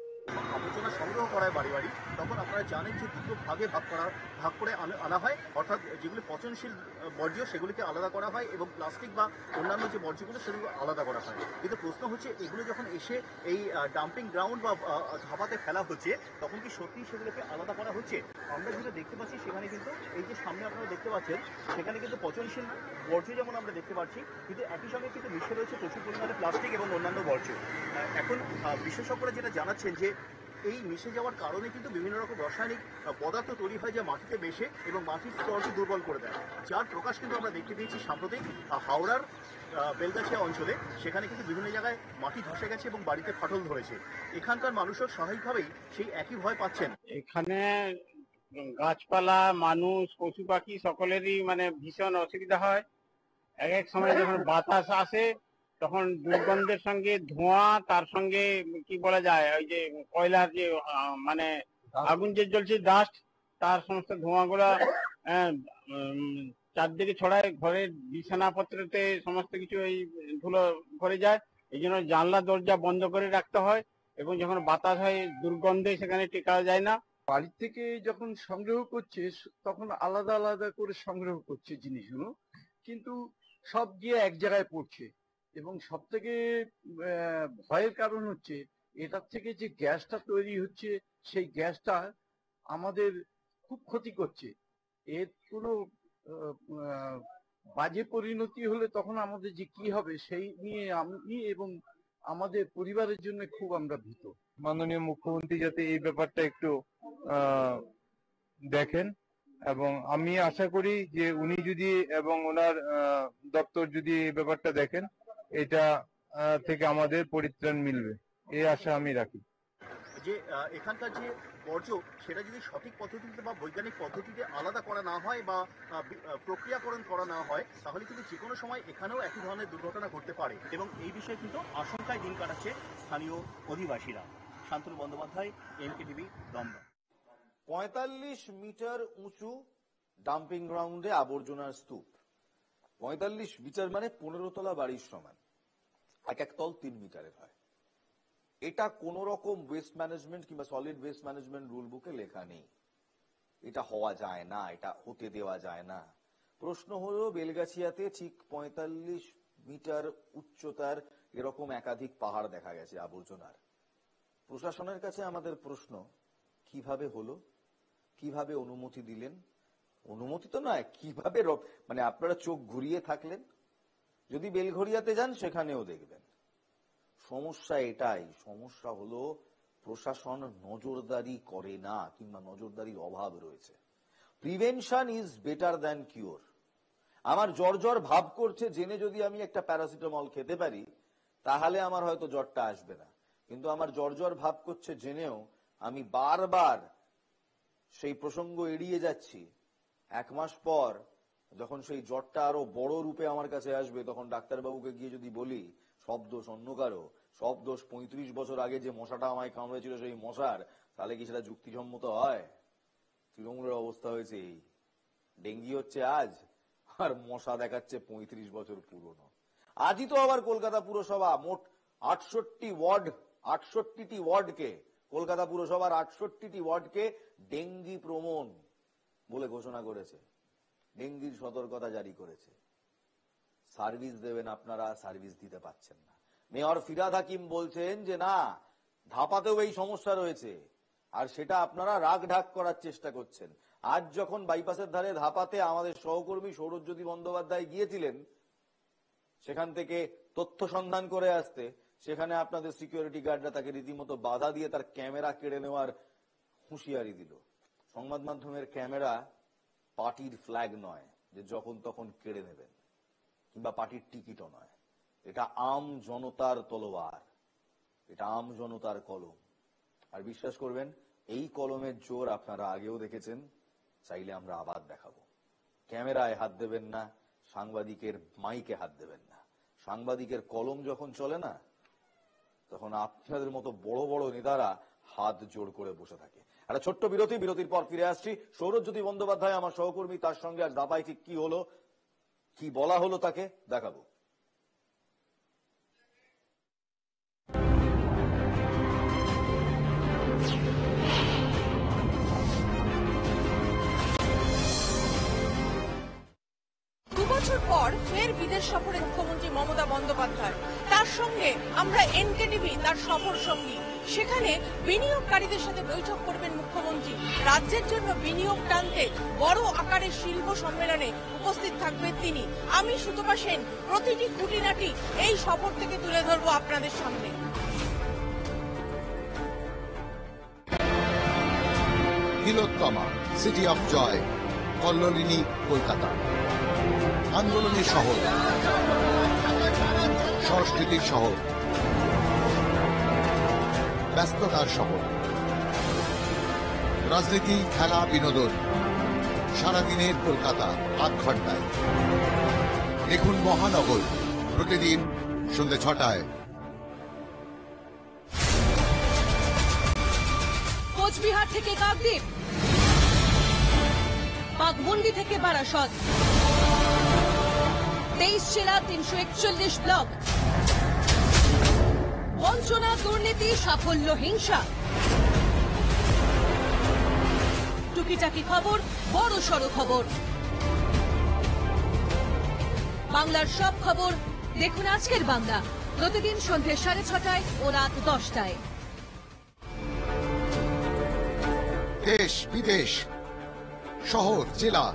আবর্জনা সংগ্রহ করা হয় বাড়ি বাড়ি, তখন আপনারা জানেন যে দুটো ভাগে ভাগ করে আনা হয়। অর্থাৎ যেগুলি পচনশীল বর্জ্য সেগুলিকে আলাদা করা হয় এবং প্লাস্টিক বা অন্যান্য যে বর্জ্যগুলো সেগুলো আলাদা করা হয়। কিন্তু প্রশ্ন হচ্ছে, এগুলো যখন এসে এই ডাম্পিং গ্রাউন্ড বা ধাপাতে ফেলা হচ্ছে, তখন কি সত্যি সেগুলোকে আলাদা করা হচ্ছে? আমরা যেটা দেখতে পাচ্ছি সেখানে কিন্তু এই যে সামনে আপনারা দেখতে পাচ্ছেন, সেখানে কিন্তু পচনশীল বর্জ্য যেমন আমরা দেখতে পাচ্ছি, কিন্তু একই সঙ্গে কিন্তু মিশে রয়েছে প্রচুর পরিমাণে প্লাস্টিক এবং অন্যান্য বর্জ্য। এখন বিশেষজ্ঞরা যেটা জানাচ্ছেন যে এই মিশে যাওয়ার কারণে কিন্তু বিভিন্ন রকম রাসায়নিক পদার্থ তৈরি হয়, যা মাটিতে মেশে এবং মাটির স্তরকে দুর্বল করে দেয়। যার প্রকাশ কিন্তু আমরা দেখতে পেয়েছি সাম্প্রতিক হাওড়ার বেলগাছিয়া অঞ্চলে। সেখানে কিন্তু বিভিন্ন জায়গায় মাটি ধসে গেছে এবং বাড়িতে ফাটল ধরেছে। এখানকার মানুষও স্বাভাবিকভাবেই সেই একই ভয় পাচ্ছেন। এখানে গাছপালা, মানুষ, পশু পাখি সকলেরই মানে ভীষণ অসুবিধা হয়। এক সময় যখন বাতাস আসে তখন দুর্গন্ধের সঙ্গে ধোঁয়া, তার সঙ্গে কি বলা যায়, ওই যে কয়লার যে মানে আগুন যে জ্বলছে, ডাস্ট, তার সমস্ত ধোঁয়াগুলা চারদিকে ছড়ায়। ঘরের বিছানাপত্রতে সমস্ত কিছু এই ধুলো ভরে যায়। এই জন্য জানলা দরজা বন্ধ করে রাখতে হয় এবং যখন বাতাস হয় দুর্গন্ধে সেখানে টেকা যায় না। বাড়ি থেকে যখন সংগ্রহ করছে তখন আলাদা আলাদা করে সংগ্রহ করছে জিনিসগুলো, কিন্তু সব গিয়ে এক জায়গায় পড়ছে। এবং সব থেকে ভয়ের কারণ হচ্ছে এটার থেকে যে গ্যাসটা তৈরি হচ্ছে, সেই গ্যাসটা আমাদের খুব ক্ষতি করছে। এর কোনো বাজে পরিণতি হলে তখন আমাদের যে কি হবে সেই নিয়ে আমি এবং আমাদের পরিবারের জন্য খুব আমরা ভীত। মাননীয় মুখ্যমন্ত্রী যাতে এই ব্যাপারটা একটু দেখেন, এবং আমি আশা করি যে উনি যদি এবং ওনার দপ্তর যদি এই ব্যাপারটা দেখেন, এটা থেকে আমাদের পরিত্রাণ মিলবে, এই আশা আমি রাখি। যে এখানকার যে বর্জ্য সেটা যদি সঠিক পদ্ধতিতে বা বৈজ্ঞানিক পদ্ধতিতে আলাদা করা না হয় বা প্রক্রিয়াকরণ করা না হয়, তাহলে কিন্তু যে কোনো সময় এখানেও একই ধরনের দুর্ঘটনা ঘটতে পারে এবং এই বিষয়ে কিন্তু আশঙ্কায় দিন কাটাচ্ছে স্থানীয় অধিবাসীরা। শান্তনু বন্দ্যোপাধ্যায়, এনকেটিভি, দমদম। 45 মিটার উঁচু ডাম্পিং গ্রাউন্ডে আবর্জনার স্তূপ। 45 মিটার মানে 15 তলা বাড়ির সমান। এক তল 3 মিটারের হয়। এটা কোন রকম ওয়েস্ট ম্যানেজমেন্ট কিংবা সলিড ওয়েস্ট ম্যানেজমেন্ট রুল বুকে লেখা নেই। এটা হওয়া যায় না, এটা হতে দেওয়া যায় না। প্রশ্ন হলো, বেলগাছিয়াতে ঠিক 45 মিটার উচ্চতার এরকম একাধিক পাহাড় দেখা গেছে আবর্জনার। প্রশাসনের কাছে আমাদের প্রশ্ন, কিভাবে হলো, কিভাবে অনুমতি দিলেন? অনুমতি তো নয়, কিভাবে মানে আপনারা চোখ ঘুরিয়ে থাকলেন? যদি বেলঘরিয়াতে যান সেখানেও দেখবেন। সমস্যা এটাই, সমস্যা হলো প্রশাসন নজরদারি করে না কিংবা নজরদারির অভাব রয়েছে। Prevention is better than cure. আমার জ্বর ভাব করছে জেনে যদি আমি একটা প্যারাসিটামল খেতে পারি, তাহলে আমার হয়তো জ্বরটা আসবে না। কিন্তু আমার জর্জর ভাব করছে জেনেও আমি বারবার সেই প্রসঙ্গ এড়িয়ে যাচ্ছি। 1 মাস পর যখন সেই জ্বরটা আরো বড় রূপে আমার কাছে আসবে, তখন ডাক্তারবাবুকে গিয়ে যদি বলি সব দোষ অন্য কারো, সব দোষ 35 বছর আগে যে মশাটা আমায় কামড়েছিল সেই মশার, তাহলে কি সেটা যুক্তিসম্মত হয়? তৃণমূলের অবস্থা হয়েছে এই, ডেঙ্গি হচ্ছে আজ আর মশা দেখাচ্ছে 35 বছর পুরনো। আজই তো আবার কলকাতা পুরসভা মোট 68টি ওয়ার্ডকে, কলকাতা পুরসভার 68টি ওয়ার্ডকে ডেঙ্গি প্রবণ বলে ঘোষণা করেছে, ডেঙ্গির সতর্কতা জারি করেছে। সার্ভিস দেবেন আপনারা, সার্ভিস দিতে পারছেন না। মেয়র ফিরহাদ হাকিম বলছেন যে না, ধাপাতেও এই সমস্যা রয়েছে, আর সেটা আপনারা রাগ ঢাক করার চেষ্টা করছেন। আজ যখন বাইপাসের ধারে ধাপাতে আমাদের সহকর্মী সৌরজ্যোতি বন্দ্যোপাধ্যায় গিয়েছিলেন সেখান থেকে তথ্য সন্ধান করে আসতে, সেখানে আপনাদের সিকিউরিটি গার্ডরা তাকে রীতিমতো বাধা দিয়ে তার ক্যামেরা কেড়ে নেওয়ার হুঁশিয়ারি দিল। সংবাদ মাধ্যমের ক্যামেরা পার্টির ফ্ল্যাগ নয় যে যখন তখন কেড়ে নেবেন, কিংবা পার্টির টিকিটও নয়। এটা আম জনতার তলোয়ার, এটা আম জনতার কলম। আর বিশ্বাস করবেন, এই কলমের জোর আপনারা আগেও দেখেছেন, চাইলে আমরা আবার দেখাবো। ক্যামেরায় হাত দেবেন না, সাংবাদিকের মাইকে হাত দেবেন না। সাংবাদিকের কলম যখন চলে না, তখন আপনাদের মতো বড় বড় নেতারা হাত জোড় করে বসে থাকে। একটা ছোট্ট বিরতি, বিরতির পর ফিরে আসছি। সৌরজ্যোতি বন্দ্যোপাধ্যায় আমার সহকর্মী, তার সঙ্গে আজ দাপায় ঠিক কি হলো, কি বলা হলো তাকে দেখাবো। দুবছর পর ফের বিদেশ সফরে মুখ্যমন্ত্রী মমতা বন্দ্যোপাধ্যায়, তার সঙ্গে আমরা এনকেটিভি তার সফর সঙ্গী। সেখানে বিনিয়োগকারীদের সাথে বৈঠক করবেন মুখ্যমন্ত্রী। রাজ্যের জন্য বিনিয়োগ টানতে বড় আকারের শিল্প সম্মেলনে উপস্থিত থাকবেন তিনি। আমি সুতপা সেন প্রতিটি খুঁটিনাটি এই সফর থেকে তুলে ধরবো আপনাদের সামনে। তিলোত্তমা, সিটি অফ জয়, কল্লোলিনী, কলকাতা। আন্দোলনের শহর, সংস্কৃতির শহর, ব্যস্ততার শহর। রাজনীতি, খেলা, বিনোদন, সারাদিনের কলকাতা 8 ঘন্টায়। দেখুন মহানগর প্রতিদিন সন্ধ্যে 6টায়। কোচবিহার থেকে কাকদ্বীপ, বাঘমুন্ডি থেকে বারাসত, 23 জেলা, 341 ব্লক। বঞ্চনা, দুর্নীতি, সাফল্য, হিংসা, টুকিটাকি খবর, বড় সড় খবর। বাংলার সব খবর দেখুন আজকের বাংলা, প্রতিদিন সন্ধ্যে 6:30 ও রাত 10টায়। দেশ বিদেশ, শহর জেলা,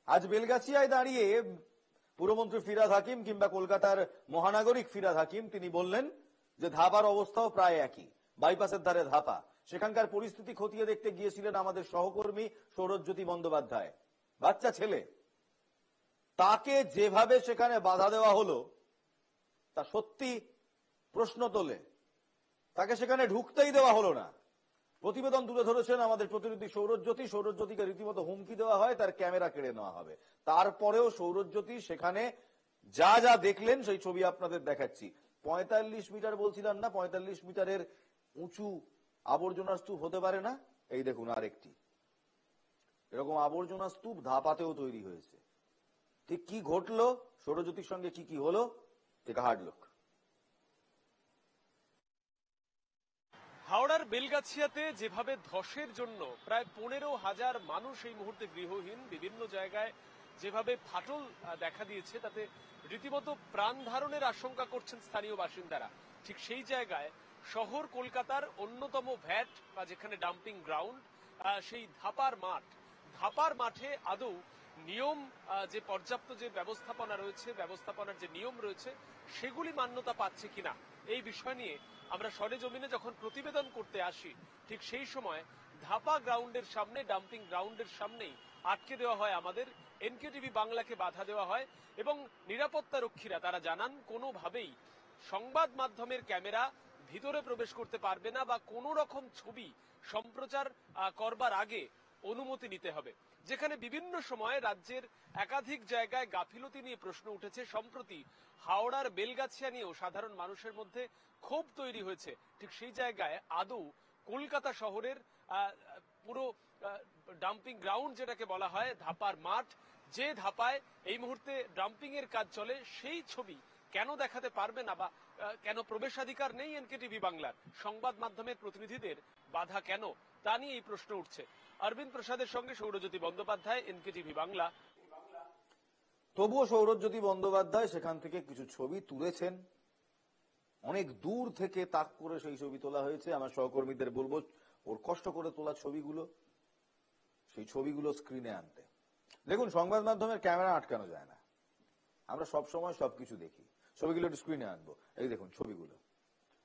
আজ বেলগাছিয়ায় দাঁড়িয়ে পুরমন্ত্রী ফিরহাদ হাকিম কিংবা কলকাতার মহানাগরিক ফিরহাদ হাকিম তিনি বললেন যে ধাপার অবস্থাও প্রায় একই, বাইপাসের ধারে ধাপা। সেখানকার পরিস্থিতি খতিয়ে দেখতে গিয়েছিলেন আমাদের সহকর্মী সৌরজ্যোতি বন্দ্যোপাধ্যায়। বাচ্চা ছেলে, তাকে যেভাবে সেখানে বাধা দেওয়া হলো তা সত্যি প্রশ্ন তোলে। তাকে সেখানে ঢুকতেই দেওয়া হলো না। প্রতিবেদন তুলে ধরেছেন আমাদের প্রতিনিধি সৌরজ্যোতি। সৌরজ্যোতিকে রীতিমতো হুমকি দেওয়া হয় তার ক্যামেরা কেড়ে নেওয়া হবে। তারপরেও সৌরজ্যোতি সেখানে যা যা দেখলেন সেই ছবি আপনাদের দেখাচ্ছি। 45 মিটার বলছিলাম না, 45 মিটারের উঁচু আবর্জনার স্তূপ হতে পারে না? এই দেখুন আরেকটি এরকম আবর্জনা স্তূপ ধাপাতেও তৈরি হয়েছে। ঠিক কি ঘটলো, সৌরজ্যোতির সঙ্গে কি কি হলো, এটা হার্ড লুক। হাওড়ার বেলগাছিয়াতে যেভাবে ধসের জন্য প্রায় 15,000 মানুষ এই মুহূর্তে গৃহহীন, বিভিন্ন জায়গায় যেভাবে ফাটল দেখা দিয়েছে তাতে রীতিমতো প্রাণ ধারণের আশঙ্কা করছেন স্থানীয় বাসিন্দারা। ঠিক সেই জায়গায় শহর কলকাতার অন্যতম ভ্যাট বা যেখানে ডাম্পিং গ্রাউন্ড, সেই ধাপার মাঠে আদৌ নিয়ম যে পর্যাপ্ত যে ব্যবস্থাপনা রয়েছে, ব্যবস্থাপনার যে নিয়ম রয়েছে সেগুলি মান্যতা পাচ্ছে কিনা এই বিষয় নিয়ে আমরা সরেজমিনে যখন প্রতিবেদন করতে আসি ঠিক সেই সময় ধাপা গ্রাউন্ডের সামনে, ডাম্পিং গ্রাউন্ডের সামনেই আটকে দেওয়া হয় আমাদের। এনকেটিভি বাংলাকে বাধা দেওয়া হয় এবং নিরাপত্তা রক্ষীরা তারা জানান কোনোভাবেই সংবাদ মাধ্যমের ক্যামেরা ভিতরে প্রবেশ করতে পারবে না বা কোনো রকম ছবি সম্প্রচার করবার আগে অনুমতি নিতে হবে। যেখানে বিভিন্ন সময়ে রাজ্যের একাধিক জায়গায় গাফিলতি নিয়ে প্রশ্ন উঠেছে, সম্প্রতি হাওড়ার বেলগাছিয়া নিয়েও সাধারণ মানুষের মধ্যে ক্ষোভ তৈরি হয়েছে। ঠিক সেই জায়গায় আদৌ কলকাতা শহরের পুরো ডাম্পিং গ্রাউন্ড যেটাকে বলা হয়, ধাপার মাঠ, যে ধাপায় এই মুহূর্তে ডাম্পিং এর কাজ চলে, সেই ছবি কেন দেখাতে পারবে না বা কেন প্রবেশাধিকার নেই এনকেটিভি বাংলার? সংবাদ মাধ্যমের প্রতিনিধিদের বাধা কেন, তা নিয়ে এই প্রশ্ন উঠছে। অরবিন্দ প্রসাদের সঙ্গে সৌরজ্যোতি বন্দ্যোপাধ্যায়, এনকেটিভি বাংলা। তবুও সৌরজ্যোতি বন্দ্যোপাধ্যায় সেখান থেকে কিছু ছবি তুলেছেন, অনেক দূর থেকে তাক করে সেই ছবি তোলা হয়েছে। আমার সহকর্মীদের বলবো ওর কষ্ট করে তোলা ছবিগুলো, সেই ছবিগুলো স্ক্রিনে আনতে। দেখুন, সংবাদ মাধ্যমের ক্যামেরা আটকানো যায় না, আমরা সব সময় সবকিছু দেখি। ছবিগুলো একটু স্ক্রিনে আনবো। এই দেখুন ছবিগুলো,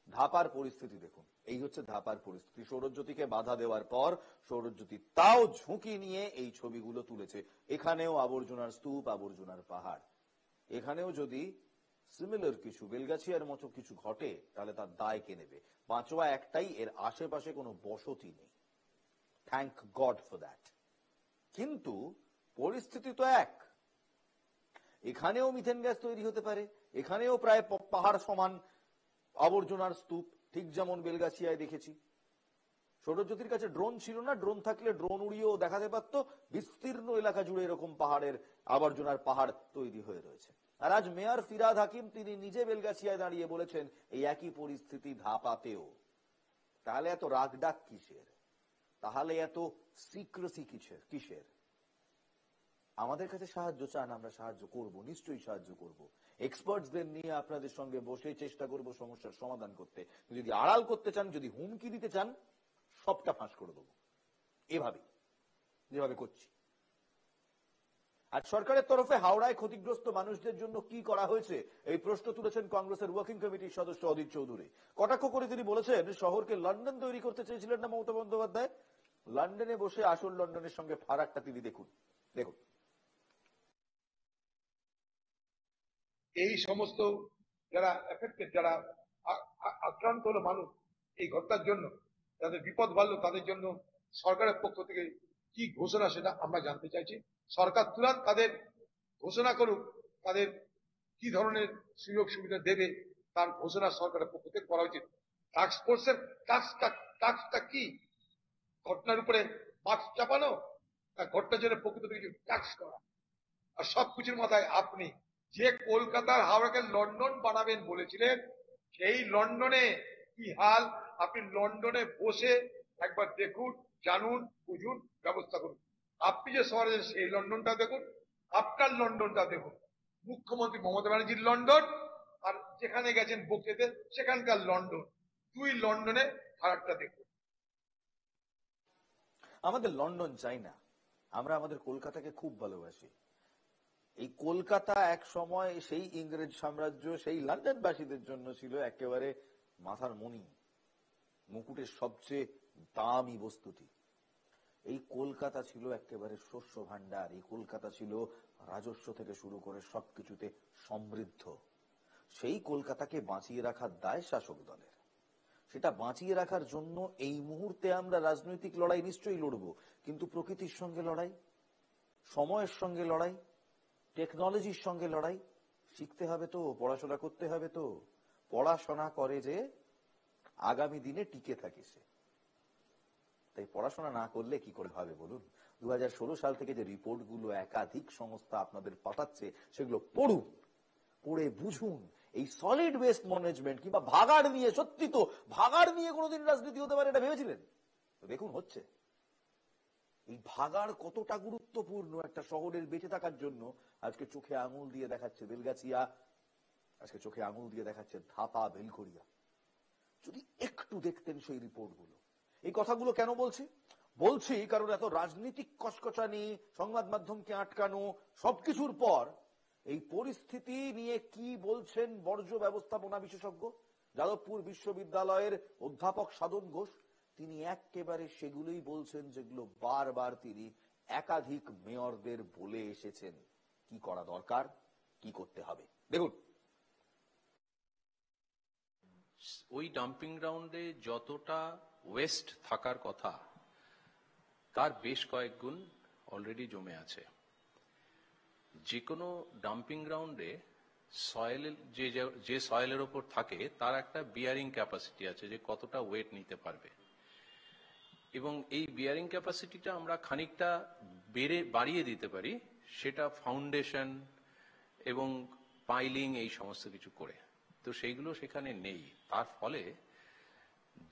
ধাপার পরিস্থিতি দেখুন। এই হচ্ছে ধাপার পরিস্থিতি। সৌরজ্যোতিকে বাধা দেওয়ার পর সৌরজ্যোতি তাও ঝুঁকি নিয়ে এই ছবিগুলো তুলেছে। এখানেও আবর্জনার স্তূপ, আবর্জনার পাহাড়। এখানেও যদি সিমিলার কিছু, বেলগাছিয়ার মতো কিছু ঘটে, তাহলে তার দায় কে নেবে? পাঁচোয়া একটাই, এর আশেপাশে কোনো বসতি নেই। Thank god for that. কিন্তু পরিস্থিতি তো এক। এখানেও মিথেন গ্যাস তৈরি হতে পারে, এখানেও প্রায় পাহাড় সমান আবর্জনার স্তূপ, ঠিক যেমন বেলগাছিয়ায় দেখেছি। সৌরজ্যোতির কাছে ড্রোন ছিল না, ড্রোন থাকলে ড্রোন উড়িয়েও দেখাতে পারত বিস্তীর্ণ এলাকা জুড়ে এরকম পাহাড়ের আবর্জনার পাহাড় তৈরি হয়ে রয়েছে। আর আজ মেয়র ফিরাদ হাকিম তিনি নিজে বেলগাছিয়ায় দাঁড়িয়ে বলেছেন এই একই পরিস্থিতি ধাপাতেও। তাহলে এত রাগ ডাক কিসের? তাহলে এত সিক্রেসি কিসের? আমাদের কাছে সাহায্য চান, আমরা সাহায্য করব, নিশ্চয়ই সাহায্য করব। এক্সপার্টসদের নিয়ে আপনাদের সঙ্গে বসে চেষ্টা করব সমস্যার সমাধান করতে। যদি আড়াল করতে চান, যদি হুমকি দিতে চান, সবটা ফাঁস করে দেবো, এভাবে যেভাবে করছি। আর সরকারের তরফে হাওড়ায় ক্ষতিগ্রস্ত মানুষদের জন্য কি করা হয়েছে, এই প্রশ্ন তুলেছেন কংগ্রেসের ওয়ার্কিং কমিটির সদস্য অধীর চৌধুরী। কটাক্ষ করে তিনি বলেছেন, শহরকে লন্ডন তৈরি করতে চেয়েছিলেন না মমতা বন্দ্যোপাধ্যায়? লন্ডনে বসে আসল লন্ডনের সঙ্গে ফারাকটা তিনি দেখুন। দেখুন, এই সমস্ত যারা এফেক্টেড, যারা আক্রান্ত হলো মানুষ এই ঘটনার জন্য, যাদের বিপদ বাড়লো, তাদের জন্য সরকারের পক্ষ থেকে কি ঘোষণা সেটা আমরা জানতে চাইছি। সরকার তুরন্ত তাদের ঘোষণা করুক, তাদের কি ধরনের সুযোগ সুবিধা দেবে তার ঘোষণা সরকারের পক্ষ থেকে করা উচিত। টাস্ক ফোর্সের টাস্কটা কি? ঘটনার উপরে মাস্ক চাপানো, ঘটনার জন্য প্রকৃত কিছু ট্যাক্স করা। আর সবকিছুর মাথায় আপনি যে কলকাতার হাওড়াকে লন্ডন বানাবেন বলেছিলেন, সেই লন্ডনে কি হাল আপনি লন্ডনে বসে একবার দেখুন, জানুন, বুঝুন, ব্যবস্থা করুন। আপনি যে শহরে সেই লন্ডনটা দেখুন, আপনার লন্ডনটা দেখুন। মুখ্যমন্ত্রী মমতা ব্যানার্জির লন্ডন আর যেখানে গেছেন বকেতে সেখানকার লন্ডন, দুই লন্ডনে ফারাকটা দেখুন। আমাদের লন্ডন চাই না, আমরা আমাদের কলকাতাকে খুব ভালোবাসি। এই কলকাতা এক সময় সেই ইংরেজ সাম্রাজ্য, সেই লন্ডনবাসীদের জন্য ছিল একেবারে মাথার মণি, মুকুটের সবচেয়ে দামি বস্তুটি। এই কলকাতা ছিল একেবারে শস্য ভান্ডার, এই কলকাতা ছিল রাজস্ব থেকে শুরু করে সবকিছুতে সমৃদ্ধ। সেই কলকাতাকে বাঁচিয়ে রাখার দায় শাসক দলের। সেটা বাঁচিয়ে রাখার জন্য এই মুহূর্তে আমরা রাজনৈতিক লড়াই নিশ্চয়ই লড়বো, কিন্তু প্রকৃতির সঙ্গে লড়াই, সময়ের সঙ্গে লড়াই, টেকনোলজির সঙ্গে লড়াই শিখতে হবে তো, পড়াশোনা করতে হবে তো। পড়াশোনা করে যে আগামী দিনে টিকে থাকে সে। তাই পড়াশোনা না করলে কি করে হবে বলুন? 2016 সাল থেকে যে রিপোর্টগুলো একাধিক সংস্থা আপনাদের পাঠাচ্ছে, সেগুলো পড়ুন, পড়ে বুঝুন। এই সলিড ওয়েস্ট ম্যানেজমেন্ট কিংবা ভাগাড় নিয়ে, সত্যি তো ভাগাড় নিয়ে কোনোদিন রাজনীতি হতে পারে এটা ভেবেছিলেন? দেখুন হচ্ছে। এই ভাগাড় কতটা গুরুত্বপূর্ণ একটা শহরের বেঁচে থাকার জন্য। আজকে চোখে আঙুল দিয়ে দেখাচ্ছে বেলগাছিয়া, আজকে চোখে আঙুল দিয়ে দেখাচ্ছে ধাপা, বেলঘড়িয়া। যদি একটু দেখতেন সেই রিপোর্টগুলো। এই কথাগুলো কেন বলছি কারণ এত রাজনৈতিক কচকচানি, সংবাদ মাধ্যমকে আটকানো, সবকিছুর পর এই পরিস্থিতি নিয়ে কি বলছেন বর্জ্য ব্যবস্থাপনা বিশেষজ্ঞ, যাদবপুর বিশ্ববিদ্যালয়ের অধ্যাপক সাধন ঘোষ। তিনি একেবারে সেগুলোই বলছেন যেগুলো বারবার তিনি একাধিক মেয়রদের বলে এসেছেন। কি করা দরকার, কি করতে হবে, দেখুন। ওই ডাম্পিং গ্রাউন্ডে যতটা ওয়েস্ট থাকার কথা তার বেশ কয়েক গুণ অলরেডি জমে আছে। যে কোনো ডাম্পিং গ্রাউন্ডে সয়েলের যে সয়েলের ওপর থাকে তার একটা বিয়ারিং ক্যাপাসিটি আছে, যে কতটা ওয়েট নিতে পারবে, এবং এই বিয়ারিং ক্যাপাসিটিটা আমরা খানিকটা বাড়িয়ে দিতে পারি, সেটা ফাউন্ডেশন এবং পাইলিং এই সমস্ত কিছু করে। তো সেইগুলো সেখানে নেই। তার ফলে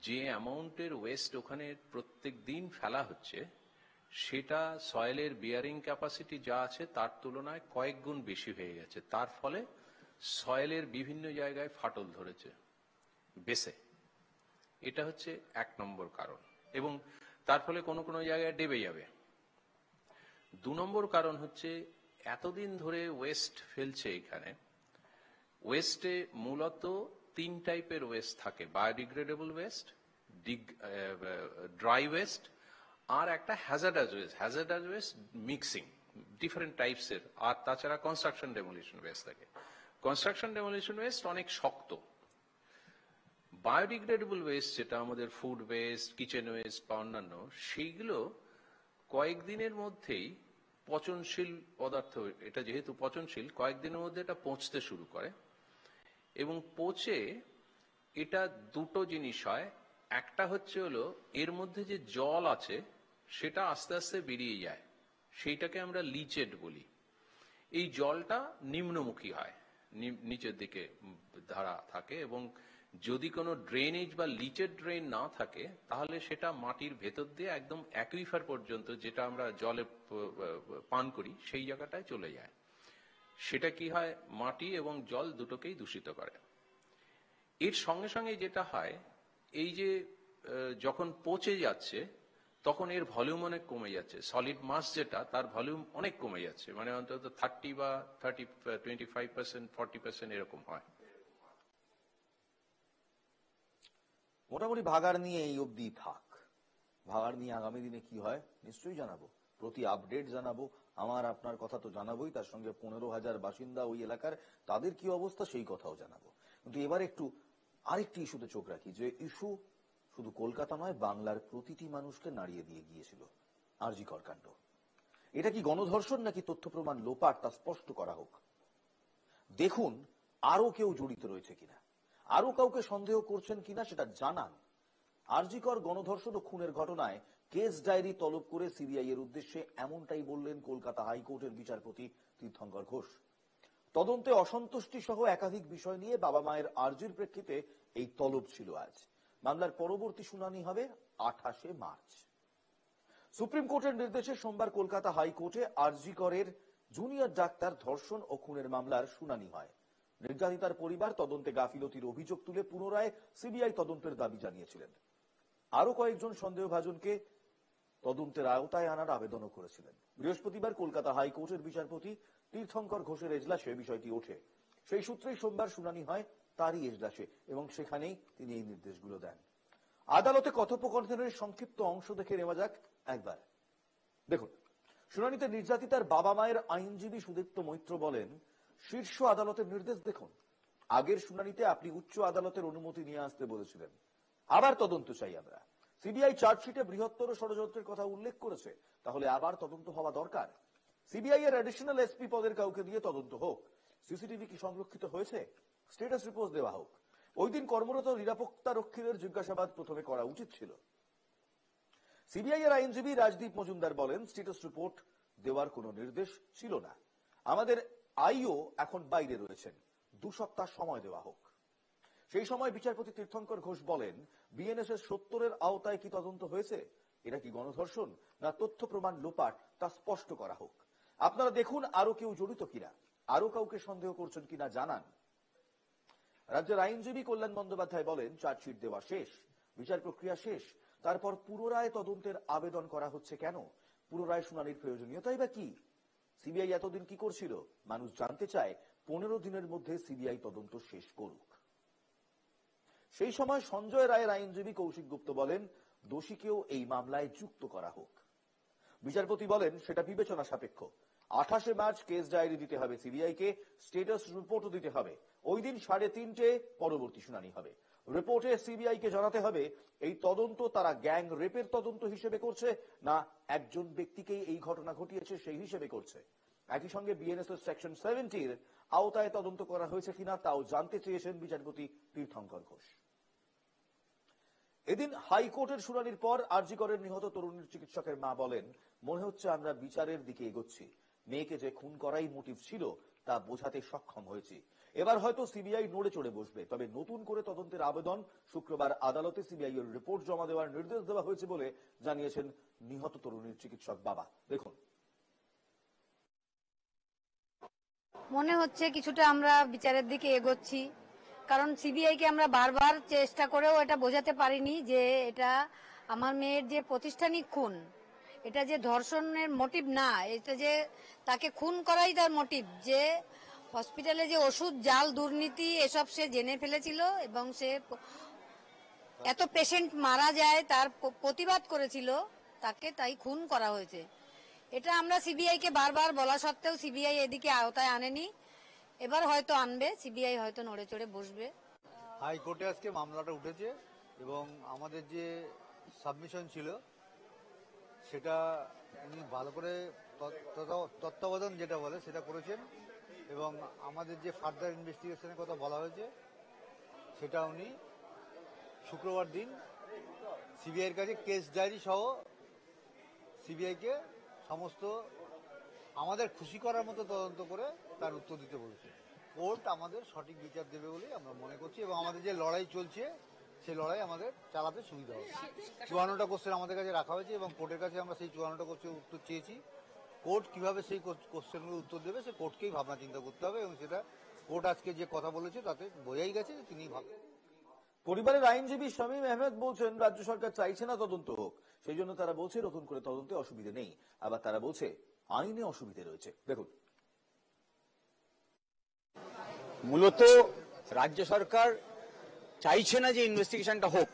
যে অ্যামাউন্টের ওয়েস্ট ওখানে প্রত্যেক দিন ফেলা হচ্ছে সেটা সয়েলের বিয়ারিং ক্যাপাসিটি যা আছে তার তুলনায় কয়েক গুণ বেশি হয়ে গেছে। তার ফলে সয়েলের বিভিন্ন জায়গায় ফাটল ধরেছে বেসে। এটা হচ্ছে 1 নম্বর কারণ, এবং তার ফলে কোনো কোনো জায়গায় ডেবে যাবে। 2 নম্বর কারণ হচ্ছে এতদিন ধরে ওয়েস্ট ফেলছে এখানে। ওয়েস্টে মূলত 3 টাইপের ওয়েস্ট থাকে, বায়োডিগ্রেডেবল ওয়েস্ট, ড্রাই ওয়েস্ট, আর একটা hazardous waste. Hazardous waste mixing different টাইপসের, আর তাছাড়া কনস্ট্রাকশন ডেমোলিশন ওয়েস্ট থাকে। কনস্ট্রাকশন ডেমোলিশন ওয়েস্ট অনেক শক্ত। বায়োডিগ্রেডেবল ওয়েস্ট যেটা আমাদের ফুড ওয়েস্ট, কিচেন ওয়েস্ট বা অন্যান্য, সেইগুলো কয়েকদিনের মধ্যেই পচনশীল পদার্থ, এটা যেহেতু পচনশীল, কয়েকদিনের মধ্যে এটা পচতে শুরু করে, এবং পচে এটা 2টো জিনিস হয়। একটা হচ্ছে হলো এর মধ্যে যে জল আছে সেটা আস্তে আস্তে বেরিয়ে যায়, সেইটাকে আমরা লিচেড বলি। এই জলটা নিম্নমুখী হয়, নিচের দিকে ধারা থাকে, এবং যদি কোনো ড্রেনেজ বা লিচেড ড্রেন না থাকে তাহলে সেটা মাটির ভেতর দিয়ে একদম অ্যাকুইফার পর্যন্ত, যেটা আমরা জলে পান করি, সেই জায়গাটায় চলে যায়। সেটা কি হয়, মাটি এবং জল দুটোকেই দূষিত করে। এর সঙ্গে সঙ্গে যেটা হয়, এই যে যখন পচে যাচ্ছে তখন এর ভলিউম অনেক কমে যাচ্ছে। সলিড মাস যেটা, তার ভলিউম অনেক কমে যাচ্ছে, মানে অন্তত 30 বা 25%, 40% এরকম হয়। মোটামুটি ভাগাড় নিয়ে এই অবধি থাক। ভাগাড় নিয়ে আগামী দিনে কি হয় নিশ্চয়ই জানাবো, প্রতি আপডেট জানাবো। আমার আপনার কথা তো জানাবোই, তার সঙ্গে 15,000 বাসিন্দা ওই এলাকার, তাদের কি অবস্থা সেই কথাও জানাবো। কিন্তু এবার একটু আরেকটি ইস্যুতে চোখ রাখি, যে ইস্যু শুধু কলকাতা নয়, বাংলার প্রতিটি মানুষকে নাড়িয়ে দিয়ে গিয়েছিল, আরজি কর কাণ্ড। এটা কি গণধর্ষণ নাকি তথ্য প্রমাণ লোপাট, তা স্পষ্ট করা হোক। দেখুন আরো কেউ জড়িত রয়েছে কিনা, আরো কাউকে সন্দেহ করছেন কিনা সেটা জানান। আরজি কর গণধর্ষণ ও খুনের ঘটনায় কেস ডায়েরি তলব করে সিবিআই এর উদ্দেশ্যে এমনটাই বললেন কলকাতা হাইকোর্টের বিচারপতি তীর্থঙ্কর ঘোষ। তদন্তে অসন্তুষ্টি সহ একাধিক বিষয় নিয়ে বাবা মায়ের আর্জির প্রেক্ষিতে এই তলব ছিল আজ। মামলার পরবর্তী শুনানি হবে 28শে মার্চ। সুপ্রিম কোর্টের নির্দেশে সোমবার কলকাতা হাইকোর্টে আরজি করের জুনিয়র ডাক্তার ধর্ষণ ও খুনের মামলার শুনানি হয়। নির্যাতিতার পরিবার তদন্তে গাফিলতির অভিযোগ তুলে পুনরায় সিবিআই তদন্তের দাবি জানিয়েছিলেন। আরো কয়েকজন সন্দেহভাজনকে তদন্তের আওতায় আনার আবেদনও করেছিলেন। বৃহস্পতিবার কলকাতা হাইকোর্টের বিচারপতি তীর্থঙ্কর ঘোষের এজলাসে বিষয়টি ওঠে। সেই সূত্রেই সোমবার শুনানি হয় তারই এজলাসে, এবং সেখানেই তিনি এই নির্দেশগুলো দেন। আদালতে কথোপকথনের সংক্ষিপ্ত অংশ দেখে নেওয়া যাক একবার। দেখুন, শুনানিতে নির্যাতিতার বাবা মায়ের আইনজীবী সুদীপ্ত মৈত্র বলেন, শীর্ষ আদালতের নির্দেশ দেখুন, আগের শুনানিতে আপনি উচ্চ আদালতের অনুমতি নিয়ে আসতে বলেছিলেন, আবার তদন্ত চাই আমরা। সিবিআই চার্জশিটে বৃহত্তর ষড়যন্ত্রের কথা উল্লেখ করেছে, তাহলে আবার তদন্ত হওয়া দরকার। সিবিআই এর অ্যাডিশনাল এসপি পদের কাউকে দিয়ে তদন্ত হোক। সিসিটিভি কি সংরক্ষিত হয়েছে, স্ট্যাটাস রিপোর্ট দেওয়া হোক। ওই দিন কর্মরত নিরাপত্তা রক্ষীদের জিজ্ঞাসাবাদ প্রথমে করা উচিত ছিল। সিবিআই এর আইনজীবী রাজদীপ মজুমদার বলেন, স্ট্যাটাস রিপোর্ট দেওয়ার কোনো নির্দেশ ছিল না। আমাদের আইও এখন বাইরে রয়েছেন, 2 সপ্তাহ সময় দেওয়া হোক। সেই সময় বিচারপতি তীর্থঙ্কর ঘোষ বলেন, বিএনএস এর 70-এর আওতায় কি তদন্ত হয়েছে? এটা কি গণধর্ষণ না তথ্য প্রমাণ লোপাট, তা স্পষ্ট করা হোক। আপনারা দেখুন আরো কেউ জড়িত কিনা, আরো কাউকে সন্দেহ করছেন কিনা জানান। রাজ্যের আইনজীবী কল্যাণ বন্দ্যোপাধ্যায় বলেন, চার্জশিট দেওয়া শেষ, বিচার প্রক্রিয়া শেষ, তারপর পুনরায় তদন্তের আবেদন করা হচ্ছে কেন? পুনরায় শুনানির প্রয়োজনীয়তাই বা কি? সিবিআই এতদিন কি করছিল? মানুষ জানতে চায়। 15 দিনের মধ্যে সিবিআই তদন্ত শেষ করুক। সেই সময় সঞ্জয় রায়ের আইনজীবী কৌশিক গুপ্ত বলেন, দোষীকেও এই মামলায় যুক্ত করা হোক। বিচারপতি বলেন সেটা বিবেচনা সাপেক্ষ। 28 মার্চ কেস ডায়েরি দিতে হবে সিবিআইকে, স্টেটাস রিপোর্টও দিতে হবে। ওই দিন 3:30 পরবর্তী শুনানি হবে। রিপোর্টে সিবিআইকে জানাতে হবে এই তদন্ত তারা গ্যাং রেপের তদন্ত হিসেবে করছে না একজন ব্যক্তিকেই এই ঘটনা ঘটিয়েছে সেই হিসেবে করছে। একই সঙ্গে বিএনএস সেকশন 70 আওতায় তদন্ত করা হয়েছে কিনা তাও জানতে চেয়েছেন বিচারপতি তীর্থঙ্কর ঘোষ। এদিন হাইকোর্টের শুনানির পর আরজি করের নিহত তরুণীর চিকিৎসকের মা বলেন, মনে হচ্ছে আমরা বিচারের দিকে এগোচ্ছি। মেয়েকে যে খুন করাই মোটিভ ছিল তা বোঝাতে সক্ষম হয়েছি। এবার হয়তো সিবিআই নড়ে চড়ে বসবে। তবে নতুন করে তদন্তের আবেদন শুক্রবার আদালতে সিবিআই এর রিপোর্ট জমা দেওয়ার নির্দেশ দেওয়া হয়েছে বলে জানিয়েছেন নিহত তরুণীর চিকিৎসক বাবা। দেখুন। মনে হচ্ছে কিছুটা আমরা বিচারের দিকে এগোচ্ছি, কারণ সিবিআই কে আমরা বারবার চেষ্টা করেও এটা বোঝাতে পারিনি যে এটা আমার মেয়ের যে প্রতিষ্ঠানিক খুন, এটা যে ধর্ষণের মোটিভ না, এটা যে তাকে খুন করাই তার মোটিভ। যে হসপিটালে যে ওষুধ জাল দুর্নীতি এসব সে জেনে ফেলেছিল এবং সে এত পেশেন্ট মারা যায় তার প্রতিবাদ করেছিল, তাকে তাই খুন করা হয়েছে। এটা আমরা সিবিআই কে বারবার বলা সত্ত্বেও সিবিআই এদিকে আওতায় আনেনি। এবার হয়তো আনবে, সিবিআই হয়তো নড়ে চড়ে বসবে। হাইকোর্টে আজকে মামলাটা উঠেছে এবং আমাদের যে সাবমিশন ছিল সেটা উনি ভালো করে তত্ত্বাবধান যেটা বলে সেটা করেছেন এবং আমাদের যে ফার্দার ইনভেস্টিগেশনের কথা বলা হয়েছে সেটা উনি শুক্রবার দিন সিবিআইয়ের কাছে কেস ডায়েরি সহ সিবিআইকে সমস্ত আমাদের খুশি করার মতো তদন্ত করে তার উত্তর দিতে বলেছে। কোর্ট আমাদের সঠিক বিচার দেবে বলে আমরা মনে করছি এবং আমাদের যে লড়াই চলছে সেই লড়াই আমাদের চালাতে সুবিধা হবে। 54টা কোশ্চেন আমাদের কাছে রাখা হয়েছে এবং কোর্টের কাছে আমরা সেই 54টা কোশ্চেনের উত্তর চেয়েছি। কোর্ট কিভাবে সেই কোশ্চেনগুলো উত্তর দেবে সে কোর্টকেই ভাবনা চিন্তা করতে হবে এবং সেটা কোর্ট আজকে যে কথা বলেছে তাতে বোঝাই গেছে যে তিনি ভাবছেন। পরিবারের আইনজীবী শামীম আহমেদ বলছেন রাজ্য সরকার চাইছে না তদন্ত হোক, সেই জন্য তারা বলছে নতুন করে তদন্তে অসুবিধে নেই। আবার তারা বলছে আইনে অসুবিধে রয়েছে। দেখুন। মূলত রাজ্য সরকার চাইছে না যে ইনভেস্টিগেশনটা হোক,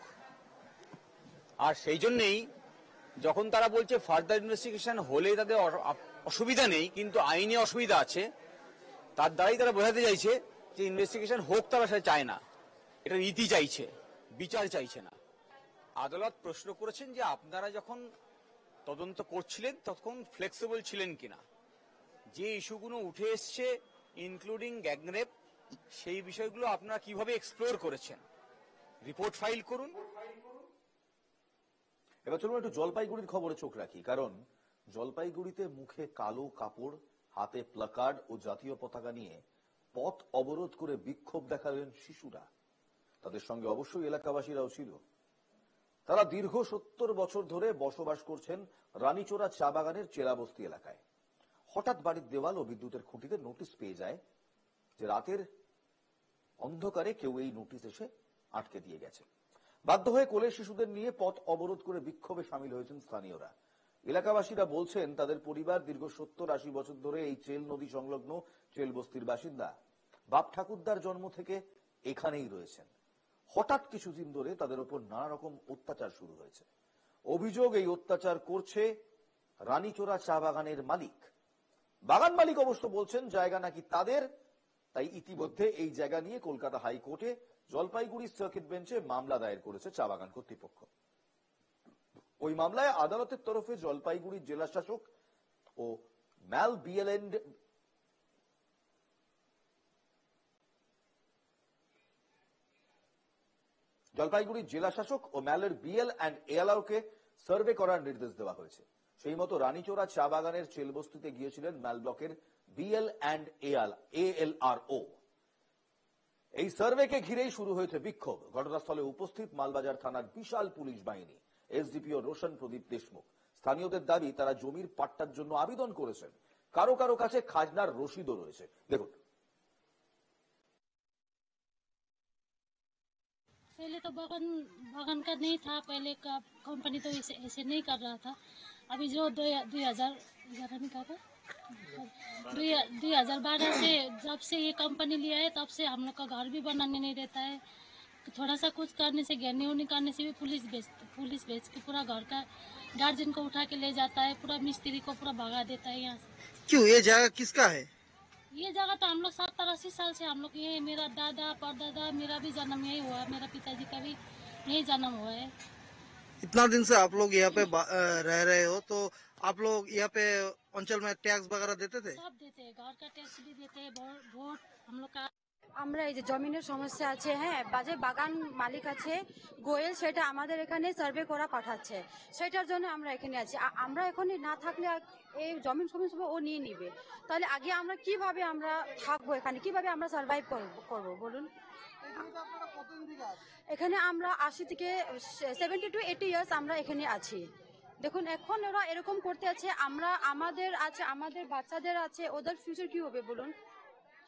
আর সেই জন্যই যখন তারা বলছে ফার্দার ইনভেস্টিগেশন হলে তাদের অসুবিধা নেই কিন্তু আইনে অসুবিধা আছে, তার দ্বারাই তারা বোঝাতে চাইছে যে ইনভেস্টিগেশন হোক তারা সেটা চায় না, এটা রীতি চাইছে, বিচার চাইছে না। আদালত প্রশ্ন করেছেন যে আপনারা যখন তদন্ত করছিলেন তখন ফ্লেক্সিবল ছিলেন কিনা, যে ইস্যুগুলো উঠে এসছে ইনক্লুডিং গ্যাংরেপ সেই বিষয়গুলো আপনারা কিভাবে এক্সপ্লোর করেছেন, রিপোর্ট ফাইল করুন। এবার চলুন একটু জলপাইগুড়ির খবরে চোখ রাখি, কারণ জলপাইগুড়িতে মুখে কালো কাপড়, হাতে প্লাকার্ড ও জাতীয় পতাকা নিয়ে পথ অবরোধ করে বিক্ষোভ দেখালেন শিশুরা। তাদের সঙ্গে অবশ্যই এলাকাবাসীরাও ছিল। তারা দীর্ঘ 70 বছর ধরে বসবাস করছেন রানীচোরা চা বাগানের চেরাবস্তি এলাকায়। হঠাৎ বাড়ির দেওয়াল ও বিদ্যুতের খুঁটিতে নোটিশ পেয়ে যায় যে রাতের অন্ধকারে কেউ এই নোটিশ এসে আটকে দিয়ে গেছে। বাধ্য হয়ে কোলের শিশুদের নিয়ে পথ অবরোধ করে বিক্ষোভে সামিল হয়েছেন স্থানীয়রা। এলাকাবাসীরা বলছেন তাদের পরিবার দীর্ঘ 70-80 বছর ধরে এই চেল নদী সংলগ্ন চেল বস্তির বাসিন্দা। বাপ ঠাকুরদার জন্ম থেকে এখানেই রয়েছেন। হঠাৎ কিছুদিন ধরে তাদের উপর নানা রকম অত্যাচার শুরু হয়েছে। অভিযোগ এই অত্যাচার করছে রানীচোরা চা বাগানের মালিক। বাগান মালিক অবশ্য বলছেন জায়গা নাকি তাদের, তাই ইতিমধ্যে এই জায়গা নিয়ে কলকাতা হাইকোর্টে জলপাইগুড়ি সার্কিট বেঞ্চে মামলা দায়ের করেছে চা বাগান কর্তৃপক্ষ। ওই মামলায় আদালতের তরফে জলপাইগুড়ির জেলা শাসক ও ম্যাল বিএলএন্ড জলপাইগুড়ির জেলা শাসক ও ম্যালের বিএল অ্যান্ড এএলআরকে সার্ভে করার নির্দেশ দেওয়া হয়েছে। সেই মতো রানীচোরা চা বাগানের চেলবস্তিতে গিয়েছিলেন ম্যাল ব্লকের বিএল অ্যান্ড এএলআরও। এই সার্ভেকে ঘিরেই শুরু হয়েছে বিক্ষোভ। ঘটনাস্থলে উপস্থিত মালবাজার থানার বিশাল পুলিশ বাহিনী, এসডিপিও রোশন প্রদীপ দেশমুখ। স্থানীয়দের দাবি তারা জমির পাট্টার জন্য আবেদন করেছেন, কারো কারো কাছে খাজনার রসিদও রয়েছে। দেখুন। पहले तो बगान का नहीं था, पहले का कंपनी तो ऐसे नहीं कर रहा था। अभी जो 2011 में कहा था 2012 से जब से ये कंपनी लिया है तब से हम लोग का घर भी बनाने नहीं देता है, थोड़ा सा कुछ करने से गिरने उड़ने करने से भी पुलिस भेज के पूरा घर का गार्जियन को उठा के ले जाता है, पूरा मिस्त्री को पूरा भगा देता है यहाँ से। क्यों, ये जगह किसका है? ये जगह तो हम लोग 70-80 साल से हम लोग ये, मेरा दादा परदादा, मेरा भी जन्म यही हुआ है, मेरा पिताजी का भी यही जन्म हुआ है। इतना दिन से आप लोग यहाँ पे रह रहे हो, तो आप लोग यहाँ पे अंचल में टैक्स वगैरह देते थे? सब देते हैं, घर का टैक्स भी देते हैं, वोट हम लोग का। আমরা এই যে জমিনের সমস্যা আছে, হ্যাঁ, বাজে বাগান মালিক আছে গোয়েল, সেটা আমাদের এখানে সার্ভে করা পাঠাচ্ছে, সেটার জন্য আমরা এখানে আছি। আমরা এখানে না থাকলে এই জমিন সব ও নিয়ে নিবে, তাহলে আগে আমরা কিভাবে আমরা থাকবো এখানে, কিভাবে আমরা সার্ভাইভ করবো বলুন। এখানে আমরা 80 থেকে 70 to 80 ইয়ার্স আমরা এখানে আছি। দেখুন এখন ওরা এরকম করতে আছে, আমরা আমাদের আছে, আমাদের বাচ্চাদের আছে, ওদের ফিউচার কি হবে বলুন,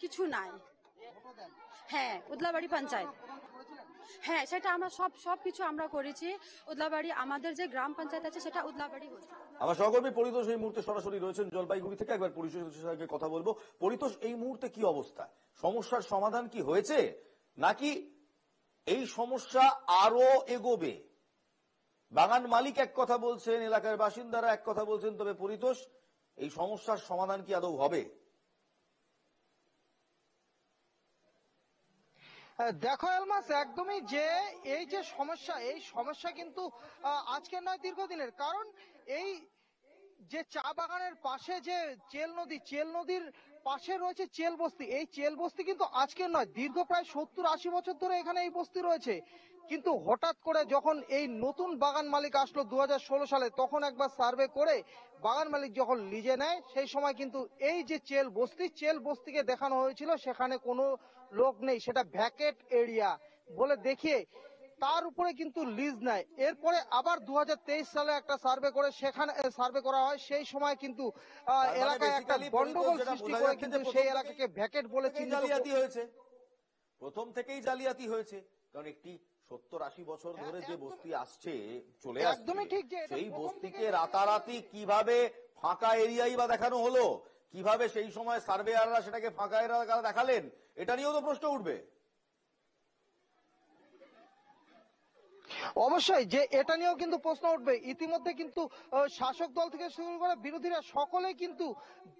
কিছু নাই। হ্যাঁ, উদলাবাড়ি পঞ্চায়েত, হ্যাঁ, সেটা আমরা সবকিছু আমরা করেছি। উদলাবাড়ি আমাদের যে গ্রাম পঞ্চায়েত আছে সেটা উদলাবাড়ি হচ্ছে। আমার সহকর্মী পরিতোষ এই মুহূর্তে সরাসরি রয়েছেন জলপাইগুড়ি থেকে, একবার পরিতোষের সঙ্গে কথা বলবো। পরিতোষ, এই মুহূর্তে কি অবস্থা, সমস্যার সমাধান কি হয়েছে নাকি এই সমস্যা আরো এগোবে? বাগান মালিক এক কথা বলছেন, এলাকার বাসিন্দারা এক কথা বলছেন, তবে পরিতোষ, এই সমস্যার সমাধান কি আদৌ হবে? দেখো এলমাস, একদমই যে এই যে সমস্যা, এই সমস্যা কিন্তু আজকের নয়, দীর্ঘদিনের। কারণ এই যে চা বাগানের পাশে যে চেল নদীর পাশে রয়েছে চেল বস্তি, এই চেল বস্তি কিন্তু আজকের নয়, দীর্ঘ প্রায় 70-80 বছর ধরে এখানে এই বস্তি রয়েছে। কিন্তু হঠাৎ করে যখন এই নতুন বাগান মালিক আসলো 2016 সালে, তখন একবার সার্ভে করে বাগান মালিক যখন লিজে নেয়, সেই সময় কিন্তু এই যে চেল বস্তিকে দেখানো হয়েছিল সেখানে কোনো লোক নেই, সেটা ভ্যাকেট এরিয়া বলে দেখিয়ে তার উপরে কিন্তু লিজ নেয়। এরপরে আবার 2023 সালে একটা সার্ভে করে সেখানে সার্ভে করা হয়, সেই সময় কিন্তু এলাকায় একটা গন্ডগোল সৃষ্টি করে কিন্তু সেই এলাকাকে ভ্যাকেট বলে জালিয়াতি হয়েছে, প্রথম থেকেই জালিয়াতি হয়েছে। কারণ একটি 70-80 বছর ধরে যে বস্তি আসছে, চলে আসছে, একদমই ঠিক, যে সেই বস্তিকে রাতারাতি কিভাবে ফাঁকা এরিয়াই বা দেখানো হলো, কিভাবে সেই সময় সার্ভেয়াররা সেটাকে ফাঁকা এরিয়া দেখালেন, এটা নিয়েও তো প্রশ্ন উঠবে। অবশ্যই যে এটা নিয়েও কিন্তু প্রশ্ন উঠবে। ইতিমধ্যে কিন্তু শাসক দল থেকে শুরু করে বিরোধীরা সকলেই কিন্তু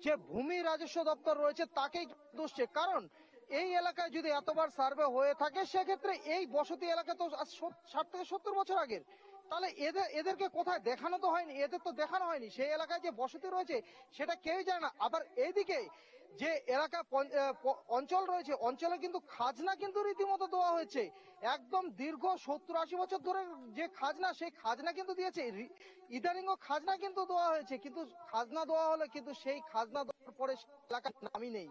যে ভূমি রাজস্ব দপ্তর রয়েছে তাকেই দোষছে। কারণ এই এলাকায় যদি এতবার সার্ভে হয়ে থাকে, সেক্ষেত্রে এই বসতি এলাকা তো 60 থেকে 70 বছর আগের, তাহলে এদেরকে কোথায় দেখানো তো হয়নি, এদের তো দেখানো হয়নি। সেই এলাকায় যে বসতি রয়েছে সেটা কেউই জানে না। আবার এইদিকে যে এলাকা অঞ্চল রয়েছে, অঞ্চলে কিন্তু খাজনা কিন্তু রীতিমতো দেওয়া হয়েছে, একদম দীর্ঘ 70-80 বছর ধরে যে খাজনা, সেই খাজনা কিন্তু দিয়েছে। ইদানিংও খাজনা কিন্তু দেওয়া হয়েছে, কিন্তু খাজনা দেওয়া হলে কিন্তু সেই খাজনা দেওয়ার পরে এলাকার নামই নেই।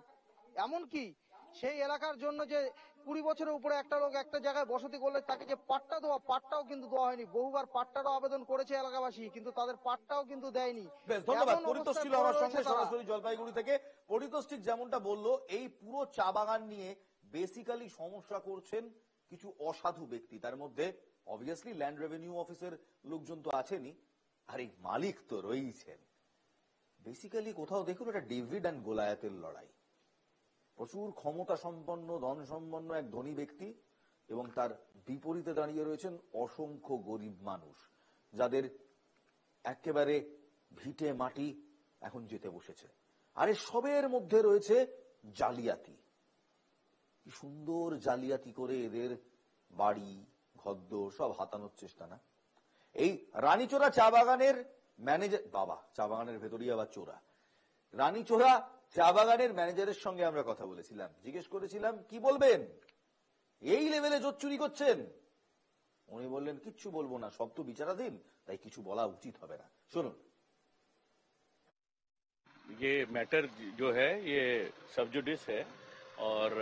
এমনকি সেই এলাকার জন্য যে 20 বছরের উপরে একটা লোক একটা জায়গায় বসতি করলে তাকে যে পাট্টা দেওয়া, পাট্টাও কিন্তু দেওয়া হয়নি। বহুবার পাট্টারও আবেদন করেছে এলাকাবাসী, কিন্তু তাদের পাট্টাও কিন্তু দেয়নি। ধন্যবাদ। পরিতোষ ছিল আমার সঙ্গে সরাসরি জলপাইগুড়ি থেকে। পরিতোষ ঠিক যেমনটা বললো, এই পুরো চা বাগান নিয়ে বেসিক্যালি সমস্যা করছেন কিছু অসাধু ব্যক্তি, তার মধ্যে অবভিয়াসলি ল্যান্ড রেভিনিউ অফিসের লোকজন তো আছেনই, আর এই মালিক তো রয়েছেন। বেসিক্যালি কোথাও দেখুন এটা ডেভিড অ্যান্ড গোলায়াতের লড়াই। প্রচুর ক্ষমতা সম্পন্ন, ধন সম্পন্ন এক ধনী ব্যক্তি, এবং তার বিপরীতে দাঁড়িয়ে রয়েছেন অসংখ্য গরিব মানুষ, যাদের একেবারে ভিটে মাটি এখন যেতে বসেছে। আর এই সবের মধ্যে রয়েছে জালিয়াতি। কি সুন্দর জালিয়াতি করে এদের বাড়ি ঘরদোর সব হাতানোর চেষ্টা না? এই রানীচোরা চা বাগানের ম্যানেজার, বাবা, চা বাগানের ভেতরেই আবার চোরা। রানীচোরা চা বাগানের ম্যানেজারের সঙ্গে আমরা কথা বলেছিলাম, জিজ্ঞেস করেছিলাম কি বলবেন, এই লেভেলে জোট চুরি করছেন? উনি বললেন কিচ্ছু বলবো না, সব তো বিচারাধীন, তাই কিছু বলা উচিত হবে না। শুনুন। ये मैटर जो है ये सब जुडिस है और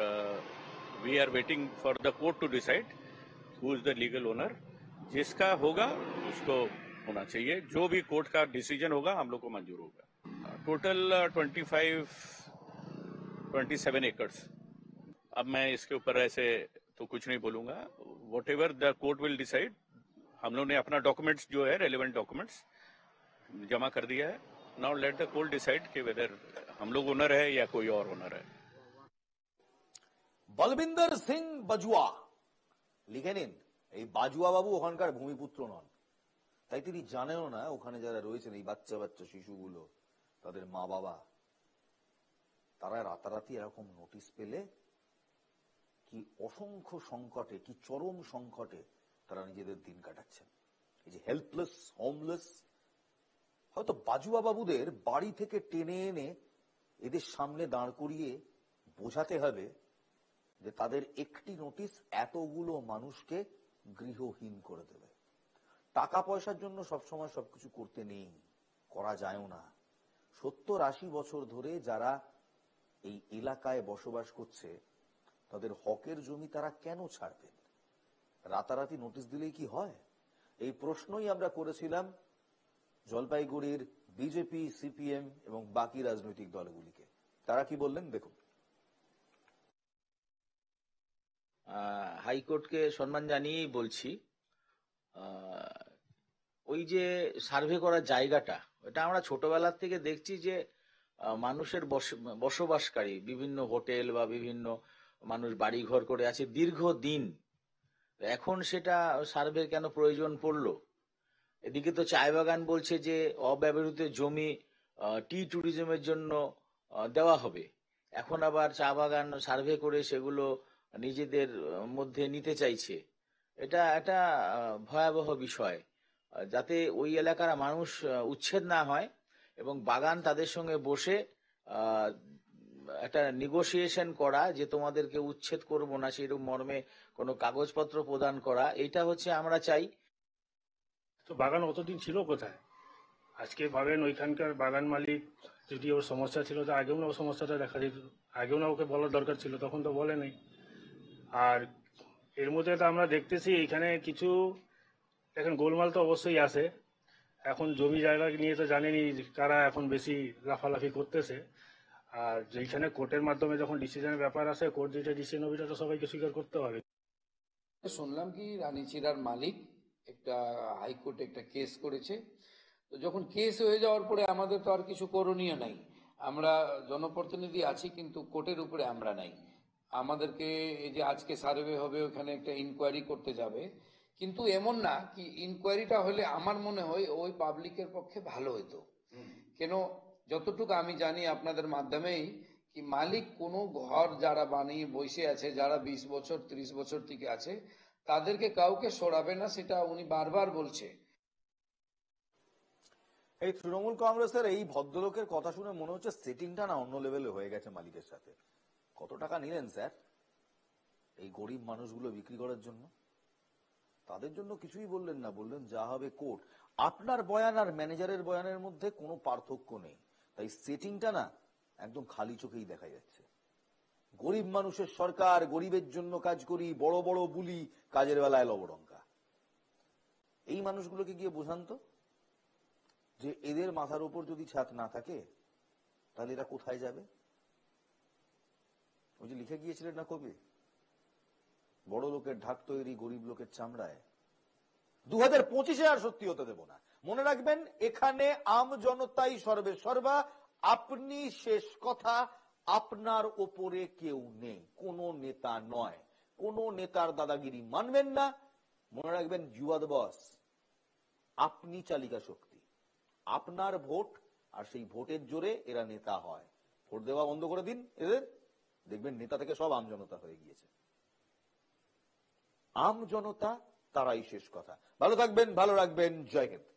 we are waiting for the court to decide who is the legal owner. जिसका होगा उसको होना चाहिए, जो भी कोर्ट का डिसीजन होगा हम लोग को मंजूर होगा। Total 27 acres. अब मैं इसके ऊपर ऐसे तो कुछ नहीं बोलूंगा, what ever the court will decide. हम लोग ने अपना डॉक्यूमेंट्स जो है रेलिवेंट डॉक्यूमेंट्स जमा कर दिया है। Now let the court decide कि वेदर हम लोग ओनर है या कोई और ओनर है। बलविंदर सिंह बजुआ লিখে নিন, এই বাজুয়া বাবু ওখানকার ভূমিপুত্র নন, তাই তিনি জানেনও না ওখানে যারা রয়েছেন এই বাচ্চা বাচ্চা শিশুগুলো, তাদের মা বাবা, তারা রাতারাতি এরকম নোটিশ পেলে কি অসংখ্য সংকটে, কি চরম সংকটে তারা নিজেদের দিন কাটাচ্ছেন। এই যে হেল্পলেস, হোমলেস, হয়তো বাজুয়া বাবুদের বাড়ি থেকে টেনে এনে এদের সামনে দাঁড় করিয়ে বোঝাতে হবে যে তাদের একটি নোটিশ এতগুলো মানুষকে গৃহহীন করে দেবে। টাকা পয়সার জন্য সবসময় সবকিছু করতে নেই, করা যায়ও না। 70-80 বছর ধরে যারা এই এলাকায় বসবাস করছে তাদের হকের জমি তারা কেন ছাড়বেন? রাতারাতি নোটিশ দিলেই কি হয়? এই প্রশ্নই আমরা করেছিলাম জলপাইগুড়ির বিজেপি, সিপিএম এবং বাকি রাজনৈতিক দলগুলিকে। তারা কি বললেন দেখুন। হাইকোর্টকে সম্মান জানিয়েই বলছি, ওই যে সার্ভে করার জায়গাটা, ওটা আমরা ছোটবেলার থেকে দেখছি যে মানুষের বসবাসকারী বিভিন্ন হোটেল বা বিভিন্ন মানুষ বাড়ি ঘর করে আছে দীর্ঘদিন। এখন সেটা সার্ভে কেন প্রয়োজন পড়লো? এদিকে তো চায় বাগান বলছে যে অব্যবহৃত জমি টি ট্যুরিজমের জন্য দেওয়া হবে, এখন আবার চা বাগান সার্ভে করে সেগুলো নিজেদের মধ্যে নিতে চাইছে। এটা একটা ভয়াবহ বিষয়। যাতে ওই এলাকার মানুষ উচ্ছেদ না হয় এবং বাগান তাদের সঙ্গে বসে একটা নেগোসিয়েশন করা যে তোমাদেরকে উচ্ছেদ করব না, সেরকম মর্মে কোনো কাগজপত্র প্রদান করা, এটা হচ্ছে আমরা চাই। তো বাগান অতদিন ছিল কোথায়? আজকে ভাবেন ওইখানকার বাগান মালিক যদি ওর সমস্যা ছিল তো আগেও না ও সমস্যাটা দেখা দিত, আগেও না ওকে বলার দরকার ছিল, তখন তো বলে নাই। আর এর মধ্যে তো আমরা দেখতেছি এখানে কিছু এখন গোলমাল তো অবশ্যই আছে। এখন জমি জায়গা নিয়ে তো জানেনি কারা এখন বেশি লাফালাফি করতেছে। আর যেখানে কোর্টের মাধ্যমে যখন ডিসিশনের ব্যাপার আসে, কোর্ট যেটা ডিসিশন হবে তো সবাইকে স্বীকার করতে হবে। শুনলাম কি রানীচিরার মালিক একটা হাইকোর্টে একটা কেস করেছে। তো যখন কেস হয়ে যাওয়ার পরে আমাদের তো আর কিছু করণীয় নাই, আমরা জনপ্রতিনিধি আছি কিন্তু কোর্টের উপরে আমরা নাই। আমাদেরকে এই যে আজকে সার্ভে হবে ওখানে একটা ইনকোয়ারি করতে যাবে, কিন্তু এমন না কি ইনকোয়ারিটা হলে আমার মনে হয় ওই পাবলিকের পক্ষে ভালো হতো। কেন যতটুকু আমি জানি আপনাদের মাধ্যমেই কি মালিক কোনো ঘর যারা বানিয়ে বসে আছে, যারা 20 বছর 30 বছর থেকে আছে, তাদেরকে কাউকে সরাবে না, সেটা উনি বারবার বলছে। এই তৃণমূল কংগ্রেসের এই ভদ্রলোকের কথা শুনে মনে হচ্ছে সেটিংটা না অন্য লেভেলে হয়ে গেছে মালিকের সাথে। কত টাকা নিলেন স্যার এই গরিব মানুষগুলো বিক্রি করার জন্য? তাদের জন্য কিছুই বললেন না, বললেন যা হবে কোর্ট। আপনার বয়ান আর ম্যানেজারের বয়ানের মধ্যে কোনো পার্থক্য নেই, তাই সেটিংটা না একদম খালি চোখেই দেখা যাচ্ছে। গরিব মানুষের সরকার, গরিবের জন্য কাজ করি, বড় বড় বুলি, কাজের বেলায় লবডঙ্কা। এই মানুষগুলোকে গিয়ে বোঝান তো যে এদের মাথার উপর যদি ছাদ না থাকে তাহলে এরা কোথায় যাবে? ওই যে লিখে গিয়েছিলেন না কবি, বড় লোকের ঢাক তৈরি, গরিব লোকের চামড়ায়। 2025-এ আর সত্যি হতে দেব না। মনে রাখবেন, এখানে আম জনতাই সর্বে সর্বা, আপনি শেষ কথা, আপনার ওপরে কেউ নেই, কোন নেতা নয়। কোন নেতার দাদাগিরি মানবেন না। মনে রাখবেন, ইউ আর দ্য বস, আপনি চালিকা শক্তি, আপনার ভোট, আর সেই ভোটের জোরে এরা নেতা হয়। ভোট দেওয়া বন্ধ করে দিন এদের, দেখবেন নেতা থেকে সব আম জনতা হয়ে গিয়েছে। আম জনতা তারাই শেষ কথা। ভালো থাকবেন, ভালো রাখবেন, জয় হিন্দ।